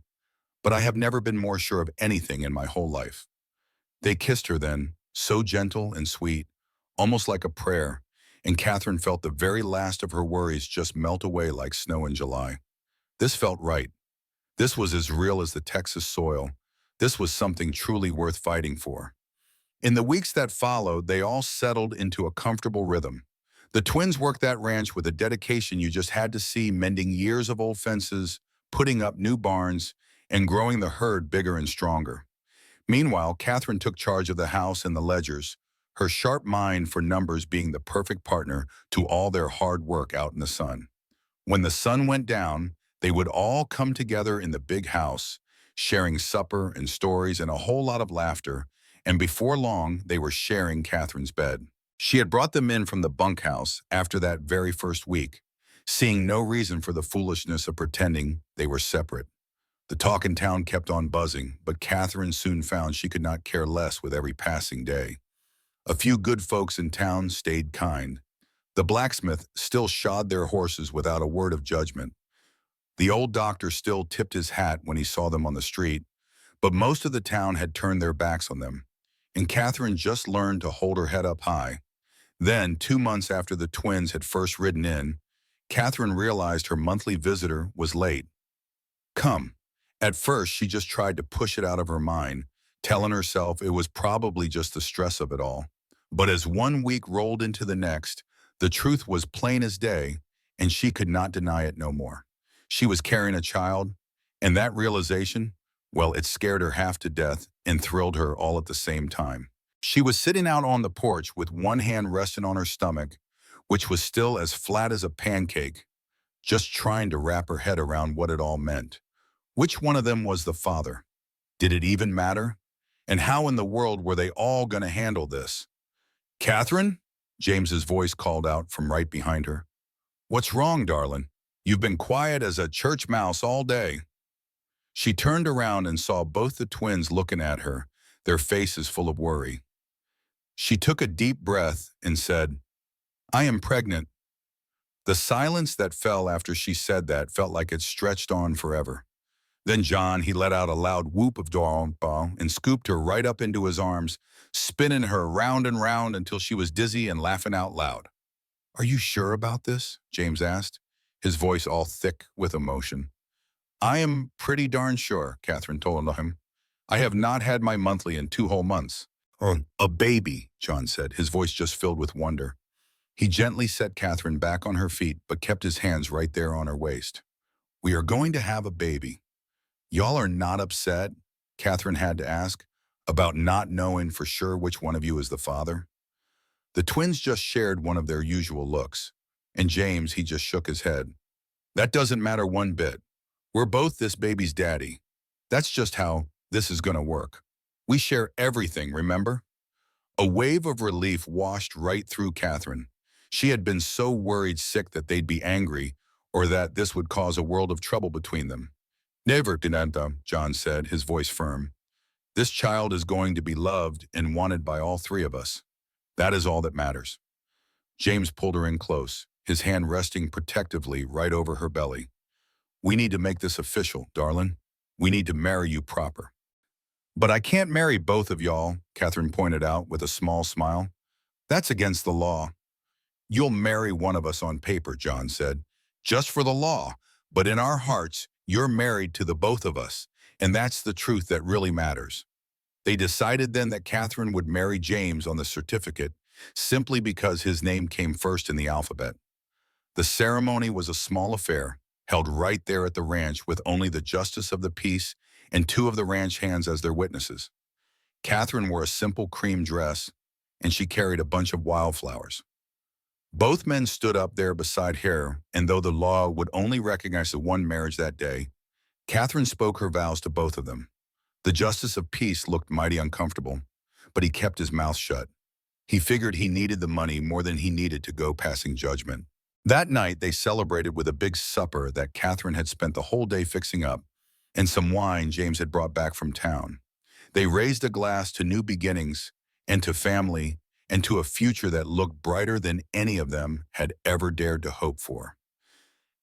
but I have never been more sure of anything in my whole life. They kissed her then, so gentle and sweet, almost like a prayer, and Catherine felt the very last of her worries just melt away like snow in July. This felt right. This was as real as the Texas soil. This was something truly worth fighting for. In the weeks that followed, they all settled into a comfortable rhythm. The twins worked that ranch with a dedication you just had to see, mending years of old fences, putting up new barns, and growing the herd bigger and stronger. Meanwhile, Catherine took charge of the house and the ledgers, her sharp mind for numbers being the perfect partner to all their hard work out in the sun. When the sun went down, they would all come together in the big house, sharing supper and stories and a whole lot of laughter, and before long, they were sharing Catherine's bed. She had brought them in from the bunkhouse after that very first week, seeing no reason for the foolishness of pretending they were separate. The talk in town kept on buzzing, but Catherine soon found she could not care less with every passing day. A few good folks in town stayed kind. The blacksmith still shod their horses without a word of judgment. The old doctor still tipped his hat when he saw them on the street, but most of the town had turned their backs on them, and Catherine just learned to hold her head up high. Then, 2 months after the twins had first ridden in, Catherine realized her monthly visitor was late. Come. At first, she just tried to push it out of her mind, telling herself it was probably just the stress of it all. But as one week rolled into the next, the truth was plain as day, and she could not deny it no more. She was carrying a child, and that realization, well, it scared her half to death and thrilled her all at the same time. She was sitting out on the porch with one hand resting on her stomach, which was still as flat as a pancake, just trying to wrap her head around what it all meant. Which one of them was the father? Did it even matter? And how in the world were they all going to handle this? Catherine? James's voice called out from right behind her. What's wrong, darling? You've been quiet as a church mouse all day. She turned around and saw both the twins looking at her, their faces full of worry. She took a deep breath and said, I am pregnant. The silence that fell after she said that felt like it stretched on forever. Then John, he let out a loud whoop of joy and scooped her right up into his arms, spinning her round and round until she was dizzy and laughing out loud. Are you sure about this? James asked, his voice all thick with emotion. I am pretty darn sure, Catherine told him. I have not had my monthly in 2 whole months. A baby, John said, his voice just filled with wonder. He gently set Catherine back on her feet, but kept his hands right there on her waist. We are going to have a baby. Y'all are not upset, Catherine had to ask, about not knowing for sure which one of you is the father? The twins just shared one of their usual looks, and James, he just shook his head. That doesn't matter one bit. We're both this baby's daddy. That's just how this is going to work. We share everything, remember? A wave of relief washed right through Catherine. She had been so worried sick that they'd be angry or that this would cause a world of trouble between them. Never, Dinanta, John said, his voice firm. This child is going to be loved and wanted by all 3 of us. That is all that matters. James pulled her in close, his hand resting protectively right over her belly. We need to make this official, darling. We need to marry you proper. But I can't marry both of y'all, Catherine pointed out with a small smile. That's against the law. You'll marry one of us on paper, John said, just for the law, but in our hearts, you're married to the both of us, and that's the truth that really matters. They decided then that Catherine would marry James on the certificate simply because his name came first in the alphabet. The ceremony was a small affair, held right there at the ranch with only the justice of the peace and 2 of the ranch hands as their witnesses. Catherine wore a simple cream dress, and she carried a bunch of wildflowers. Both men stood up there beside her, and though the law would only recognize the one marriage that day, Catherine spoke her vows to both of them. The justice of peace looked mighty uncomfortable, but he kept his mouth shut. He figured he needed the money more than he needed to go passing judgment. That night, they celebrated with a big supper that Catherine had spent the whole day fixing up, and some wine James had brought back from town. They raised a glass to new beginnings and to family and to a future that looked brighter than any of them had ever dared to hope for.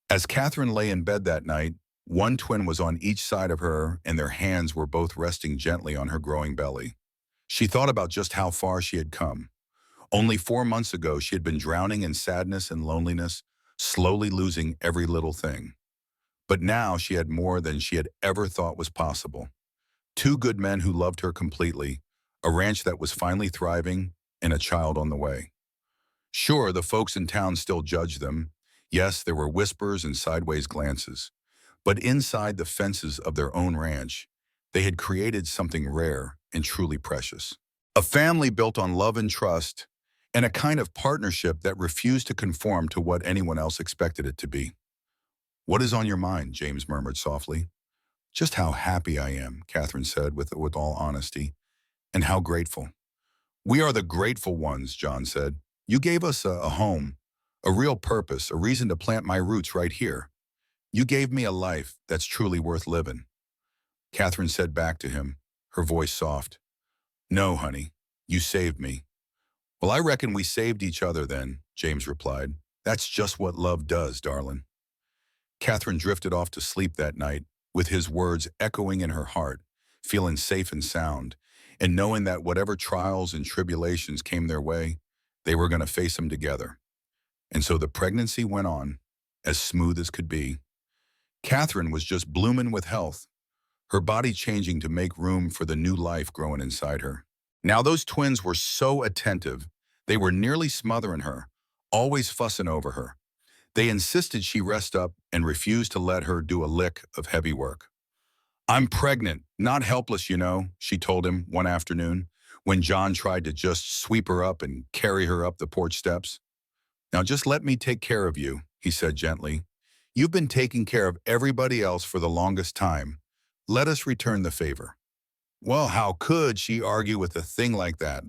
As Catherine lay in bed that night, one twin was on each side of her and their hands were both resting gently on her growing belly. She thought about just how far she had come. Only 4 months ago, she had been drowning in sadness and loneliness, slowly losing every little thing. But now she had more than she had ever thought was possible. 2 good men who loved her completely, a ranch that was finally thriving, and a child on the way. Sure, the folks in town still judged them. Yes, there were whispers and sideways glances. But inside the fences of their own ranch, they had created something rare and truly precious. A family built on love and trust, and a kind of partnership that refused to conform to what anyone else expected it to be. What is on your mind? James murmured softly. Just how happy I am, Catherine said with all honesty, and how grateful. We are the grateful ones, John said. You gave us a home, a real purpose, a reason to plant my roots right here. You gave me a life that's truly worth living. Catherine said back to him, her voice soft. No, honey, you saved me. Well, I reckon we saved each other then, James replied. That's just what love does, darling. Catherine drifted off to sleep that night, with his words echoing in her heart, feeling safe and sound, and knowing that whatever trials and tribulations came their way, They were going to face them together. And so the pregnancy went on, as smooth as could be. Catherine was just blooming with health, her body changing to make room for the new life growing inside her. Now those twins were so attentive, they were nearly smothering her, always fussing over her. They insisted she rest up and refused to let her do a lick of heavy work. "I'm pregnant, not helpless, you know," she told him one afternoon when John tried to just sweep her up and carry her up the porch steps. "Now just let me take care of you," he said gently. "You've been taking care of everybody else for the longest time. Let us return the favor." Well, how could she argue with a thing like that?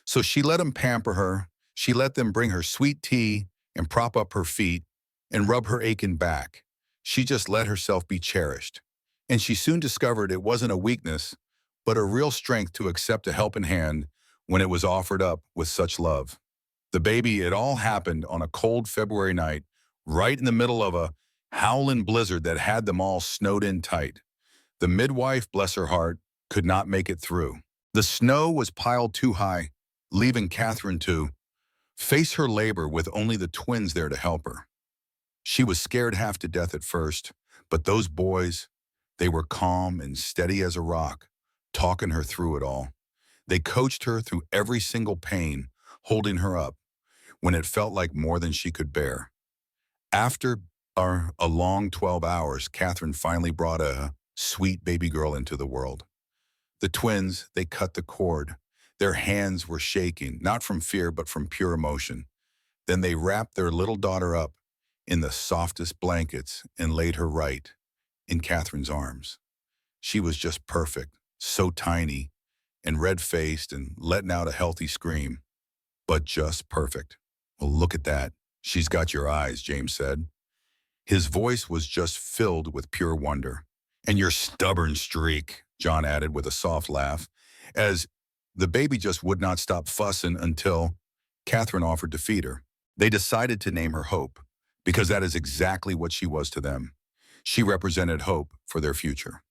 So she let him pamper her. She let them bring her sweet tea and prop up her feet and rub her aching back. She just let herself be cherished. And she soon discovered it wasn't a weakness, but a real strength to accept a helping hand when it was offered up with such love. The baby, it all happened on a cold February night, right in the middle of a howling blizzard that had them all snowed in tight. The midwife, bless her heart, could not make it through. The snow was piled too high, leaving Catherine to face her labor with only the twins there to help her. She was scared half to death at first, but those boys, they were calm and steady as a rock, talking her through it all. They coached her through every single pain, holding her up when it felt like more than she could bear. After a long 12 hours, Catherine finally brought a sweet baby girl into the world. The twins, they cut the cord. Their hands were shaking, not from fear, but from pure emotion. Then they wrapped their little daughter up in the softest blankets and laid her right in Catherine's arms. She was just perfect, so tiny and red-faced and letting out a healthy scream, but just perfect. "Well, look at that. She's got your eyes," James said. His voice was just filled with pure wonder. "And your stubborn streak," John added with a soft laugh, as the baby just would not stop fussing until Catherine offered to feed her. They decided to name her Hope, because that is exactly what she was to them. She represented hope for their future.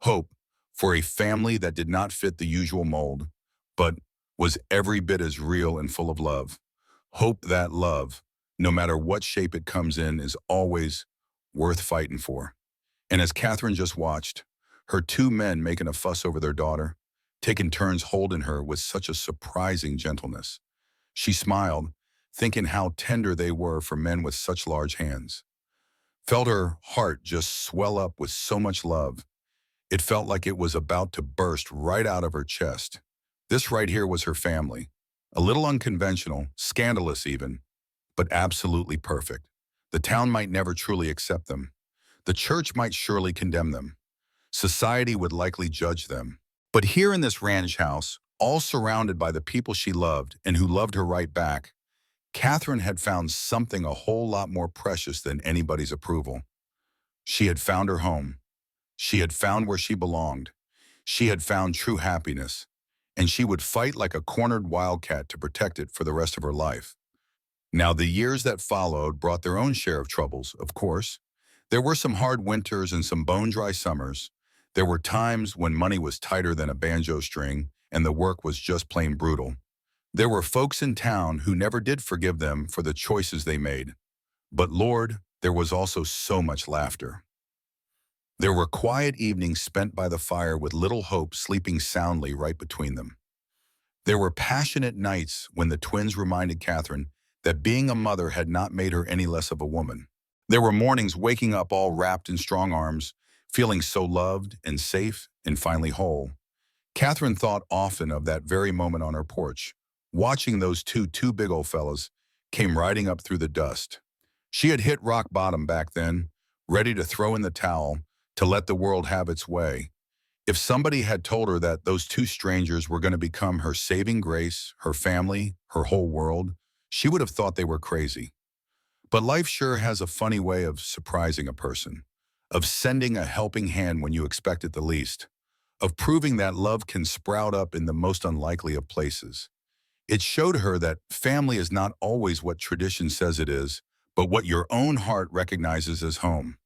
Hope for a family that did not fit the usual mold, but was every bit as real and full of love. Hope that love, no matter what shape it comes in, is always worth fighting for. And as Catherine just watched, her two men making a fuss over their daughter, taking turns holding her with such a surprising gentleness, she smiled, thinking how tender they were for men with such large hands. Felt her heart just swell up with so much love. It felt like it was about to burst right out of her chest. This right here was her family. A little unconventional, scandalous even, but absolutely perfect. The town might never truly accept them. The church might surely condemn them. Society would likely judge them. But here in this ranch house, all surrounded by the people she loved and who loved her right back, Catherine had found something a whole lot more precious than anybody's approval. She had found her home. She had found where she belonged. She had found true happiness, and she would fight like a cornered wildcat to protect it for the rest of her life. Now, the years that followed brought their own share of troubles, of course. There were some hard winters and some bone-dry summers. There were times when money was tighter than a banjo string and the work was just plain brutal. There were folks in town who never did forgive them for the choices they made. But Lord, there was also so much laughter. There were quiet evenings spent by the fire with little Hope sleeping soundly right between them. There were passionate nights when the twins reminded Catherine that being a mother had not made her any less of a woman. There were mornings waking up all wrapped in strong arms, feeling so loved and safe and finally whole. Catherine thought often of that very moment on her porch, watching those two big old fellas came riding up through the dust. She had hit rock bottom back then, ready to throw in the towel, to let the world have its way. If somebody had told her that those two strangers were going to become her saving grace, her family, her whole world, she would have thought they were crazy. But life sure has a funny way of surprising a person, of sending a helping hand when you expect it the least, of proving that love can sprout up in the most unlikely of places. It showed her that family is not always what tradition says it is, but what your own heart recognizes as home.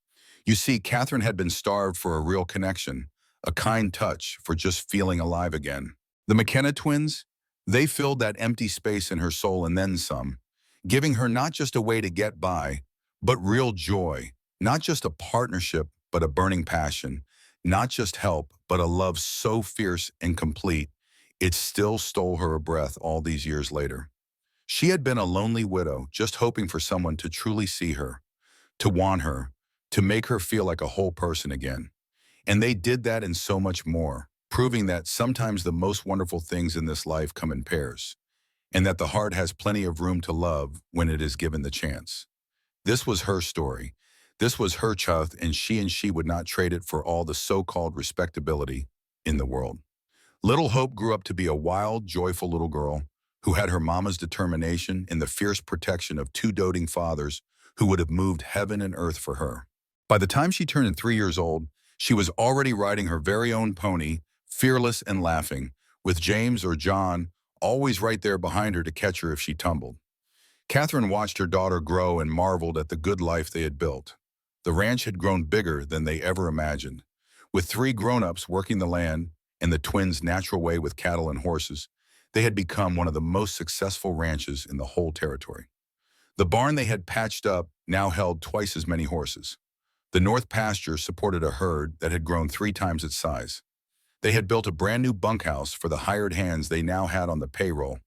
You see, Catherine had been starved for a real connection, a kind touch for just feeling alive again. The McKenna twins, They filled that empty space in her soul and then some, giving her not just a way to get by, but real joy, not just a partnership, but a burning passion, not just help, but a love so fierce and complete, it still stole her a breath all these years later. She had been a lonely widow, just hoping for someone to truly see her, to want her, to make her feel like a whole person again. And they did that and so much more, proving that sometimes the most wonderful things in this life come in pairs, and that the heart has plenty of room to love when it is given the chance. This was her story. This was her child, and she would not trade it for all the so-called respectability in the world. Little Hope grew up to be a wild, joyful little girl who had her mama's determination and the fierce protection of two doting fathers who would have moved heaven and earth for her. By the time she turned 3 years old, she was already riding her very own pony, fearless and laughing, with James or John always right there behind her to catch her if she tumbled. Catherine watched her daughter grow and marveled at the good life they had built. The ranch had grown bigger than they ever imagined. With three grown-ups working the land and the twins' natural way with cattle and horses, they had become one of the most successful ranches in the whole territory. The barn they had patched up now held twice as many horses. The north pasture supported a herd that had grown 3 times its size. They had built a brand new bunkhouse for the hired hands they now had on the payroll.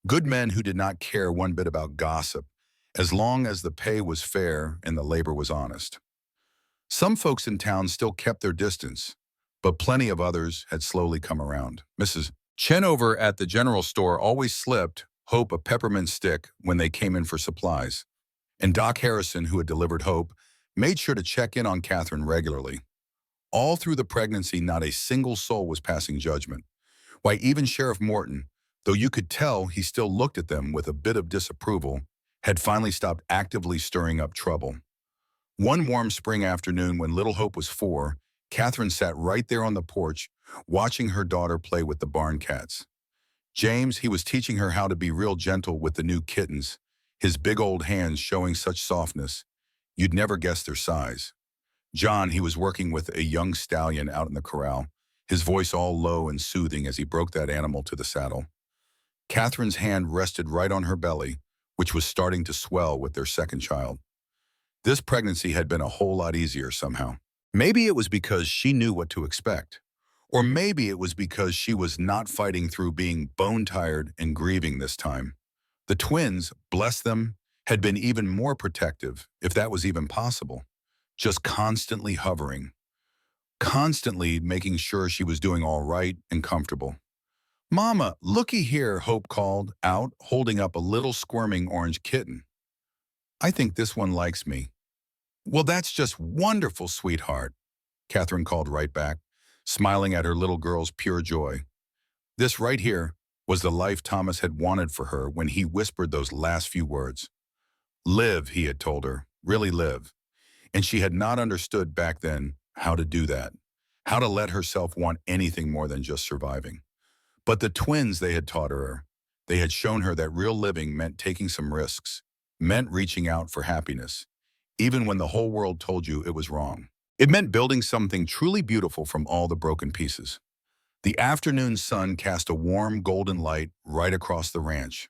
Good men who did not care one bit about gossip, as long as the pay was fair and the labor was honest. Some folks in town still kept their distance, but plenty of others had slowly come around. Mrs. Chen over at the general store always slipped Hope a peppermint stick when they came in for supplies, and Doc Harrison, who had delivered Hope, made sure to check in on Catherine regularly. All through the pregnancy, not a single soul was passing judgment. Why, even Sheriff Morton, though you could tell he still looked at them with a bit of disapproval, had finally stopped actively stirring up trouble. One warm spring afternoon when little Hope was 4, Catherine sat right there on the porch, watching her daughter play with the barn cats. James, he was teaching her how to be real gentle with the new kittens, his big old hands showing such softness, you'd never guess their size. John, he was working with a young stallion out in the corral, his voice all low and soothing as he broke that animal to the saddle. Catherine's hand rested right on her belly, which was starting to swell with their second child. This pregnancy had been a whole lot easier somehow. Maybe it was because she knew what to expect. Or maybe it was because she was not fighting through being bone-tired and grieving this time. The twins, bless them, had been even more protective, if that was even possible. Just constantly hovering. Constantly making sure she was doing all right and comfortable. "Mama, looky here," Hope called out, holding up a little squirming orange kitten. "I think this one likes me." "Well, that's just wonderful, sweetheart," Catherine called right back, smiling at her little girl's pure joy. This right here was the life Thomas had wanted for her when he whispered those last few words. Live, he had told her, really live. And she had not understood back then how to do that, how to let herself want anything more than just surviving. But the twins they had taught her, they had shown her that real living meant taking some risks, meant reaching out for happiness, even when the whole world told you it was wrong. It meant building something truly beautiful from all the broken pieces. The afternoon sun cast a warm golden light right across the ranch,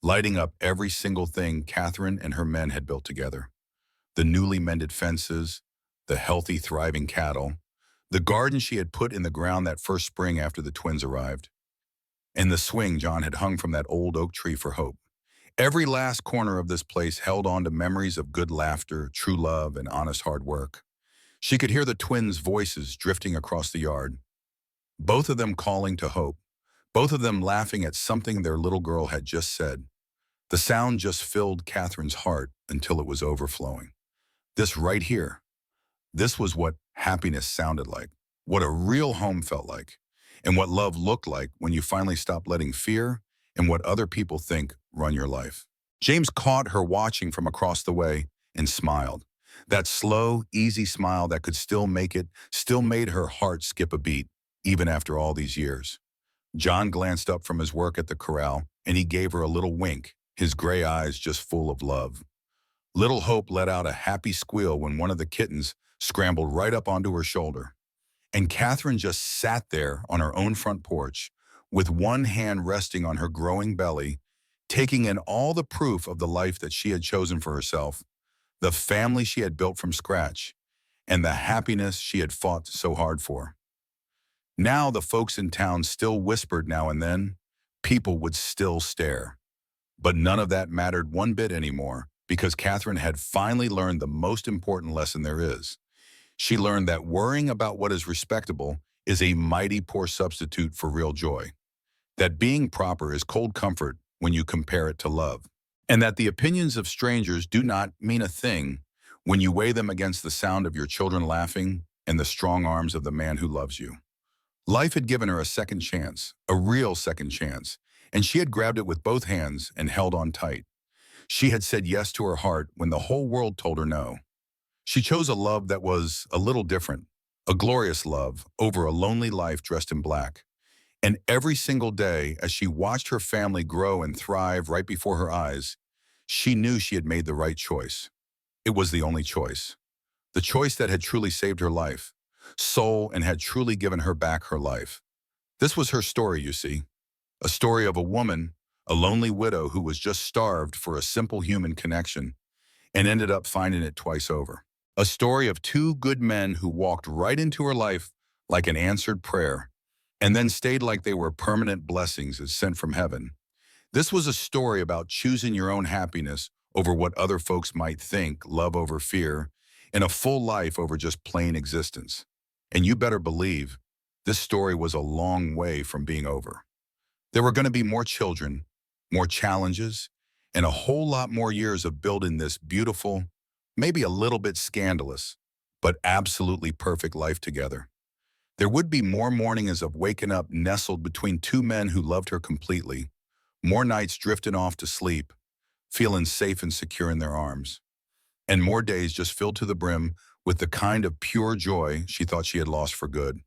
lighting up every single thing Catherine and her men had built together. The newly mended fences, the healthy, thriving cattle, the garden she had put in the ground that first spring after the twins arrived, and the swing John had hung from that old oak tree for Hope. Every last corner of this place held on to memories of good laughter, true love, and honest hard work. She could hear the twins' voices drifting across the yard, both of them calling to Hope, both of them laughing at something their little girl had just said. The sound just filled Catherine's heart until it was overflowing. This right here, this was what happiness sounded like, what a real home felt like, and what love looked like when you finally stopped letting fear and what other people think run your life. James caught her watching from across the way and smiled. That slow, easy smile that could still made her heart skip a beat, even after all these years. John glanced up from his work at the corral, and he gave her a little wink, his gray eyes just full of love. Little Hope let out a happy squeal when one of the kittens scrambled right up onto her shoulder. And Catherine just sat there on her own front porch, with one hand resting on her growing belly, taking in all the proof of the life that she had chosen for herself, the family she had built from scratch, and the happiness she had fought so hard for. Now the folks in town still whispered now and then, people would still stare. But none of that mattered one bit anymore, because Catherine had finally learned the most important lesson there is. She learned that worrying about what is respectable is a mighty poor substitute for real joy. That being proper is cold comfort when you compare it to love. And that the opinions of strangers do not mean a thing when you weigh them against the sound of your children laughing and the strong arms of the man who loves you. Life had given her a second chance, a real second chance, and she had grabbed it with both hands and held on tight. She had said yes to her heart when the whole world told her no. She chose a love that was a little different, a glorious love over a lonely life dressed in black. And every single day, as she watched her family grow and thrive right before her eyes, she knew she had made the right choice. It was the only choice. The choice that had truly saved her life, soul, and had truly given her back her life. This was her story, you see. A story of a woman, a lonely widow who was just starved for a simple human connection and ended up finding it twice over. A story of two good men who walked right into her life like an answered prayer and then stayed like they were permanent blessings as sent from heaven. This was a story about choosing your own happiness over what other folks might think, love over fear, and a full life over just plain existence. And you better believe this story was a long way from being over. There were going to be more children, more challenges, and a whole lot more years of building this beautiful, maybe a little bit scandalous, but absolutely perfect life together. There would be more mornings of waking up nestled between two men who loved her completely, more nights drifting off to sleep, feeling safe and secure in their arms, and more days just filled to the brim with the kind of pure joy she thought she had lost for good.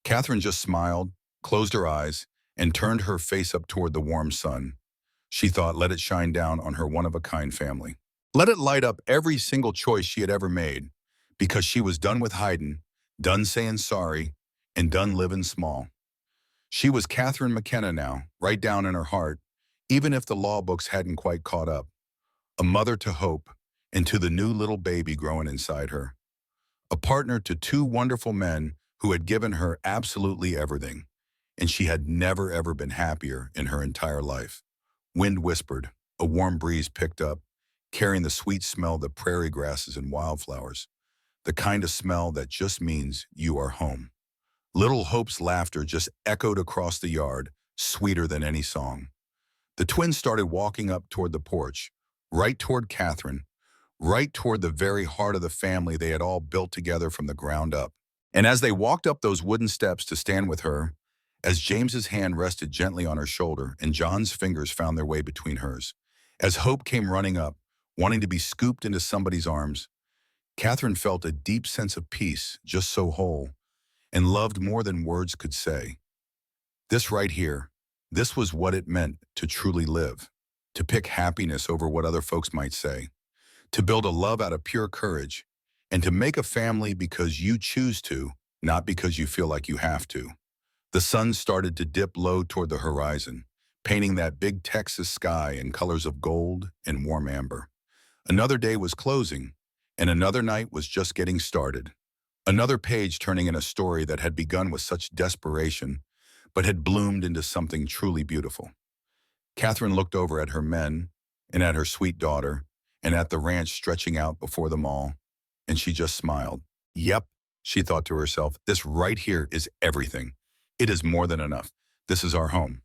Catherine just smiled, closed her eyes, and turned her face up toward the warm sun. She thought, let it shine down on her one-of-a-kind family. Let it light up every single choice she had ever made, because she was done with hiding, done saying sorry, and done living small. She was Catherine McKenna now, right down in her heart, even if the law books hadn't quite caught up. A mother to hope, and to the new little baby growing inside her. A partner to two wonderful men who had given her absolutely everything, and she had never ever been happier in her entire life. Wind whispered, a warm breeze picked up, carrying the sweet smell of the prairie grasses and wildflowers, the kind of smell that just means you are home. Little Hope's laughter just echoed across the yard, sweeter than any song. The twins started walking up toward the porch, right toward Catherine, right toward the very heart of the family they had all built together from the ground up. And as they walked up those wooden steps to stand with her, as James's hand rested gently on her shoulder and John's fingers found their way between hers, as Hope came running up, wanting to be scooped into somebody's arms, Catherine felt a deep sense of peace, just so whole, and loved more than words could say. This right here, this was what it meant to truly live, to pick happiness over what other folks might say, to build a love out of pure courage, and to make a family because you choose to, not because you feel like you have to. The sun started to dip low toward the horizon, painting that big Texas sky in colors of gold and warm amber. Another day was closing, and another night was just getting started. Another page turning in a story that had begun with such desperation, but had bloomed into something truly beautiful. Catherine looked over at her men, and at her sweet daughter, and at the ranch stretching out before them all, and she just smiled. Yep, she thought to herself, this right here is everything. It is more than enough. This is our home.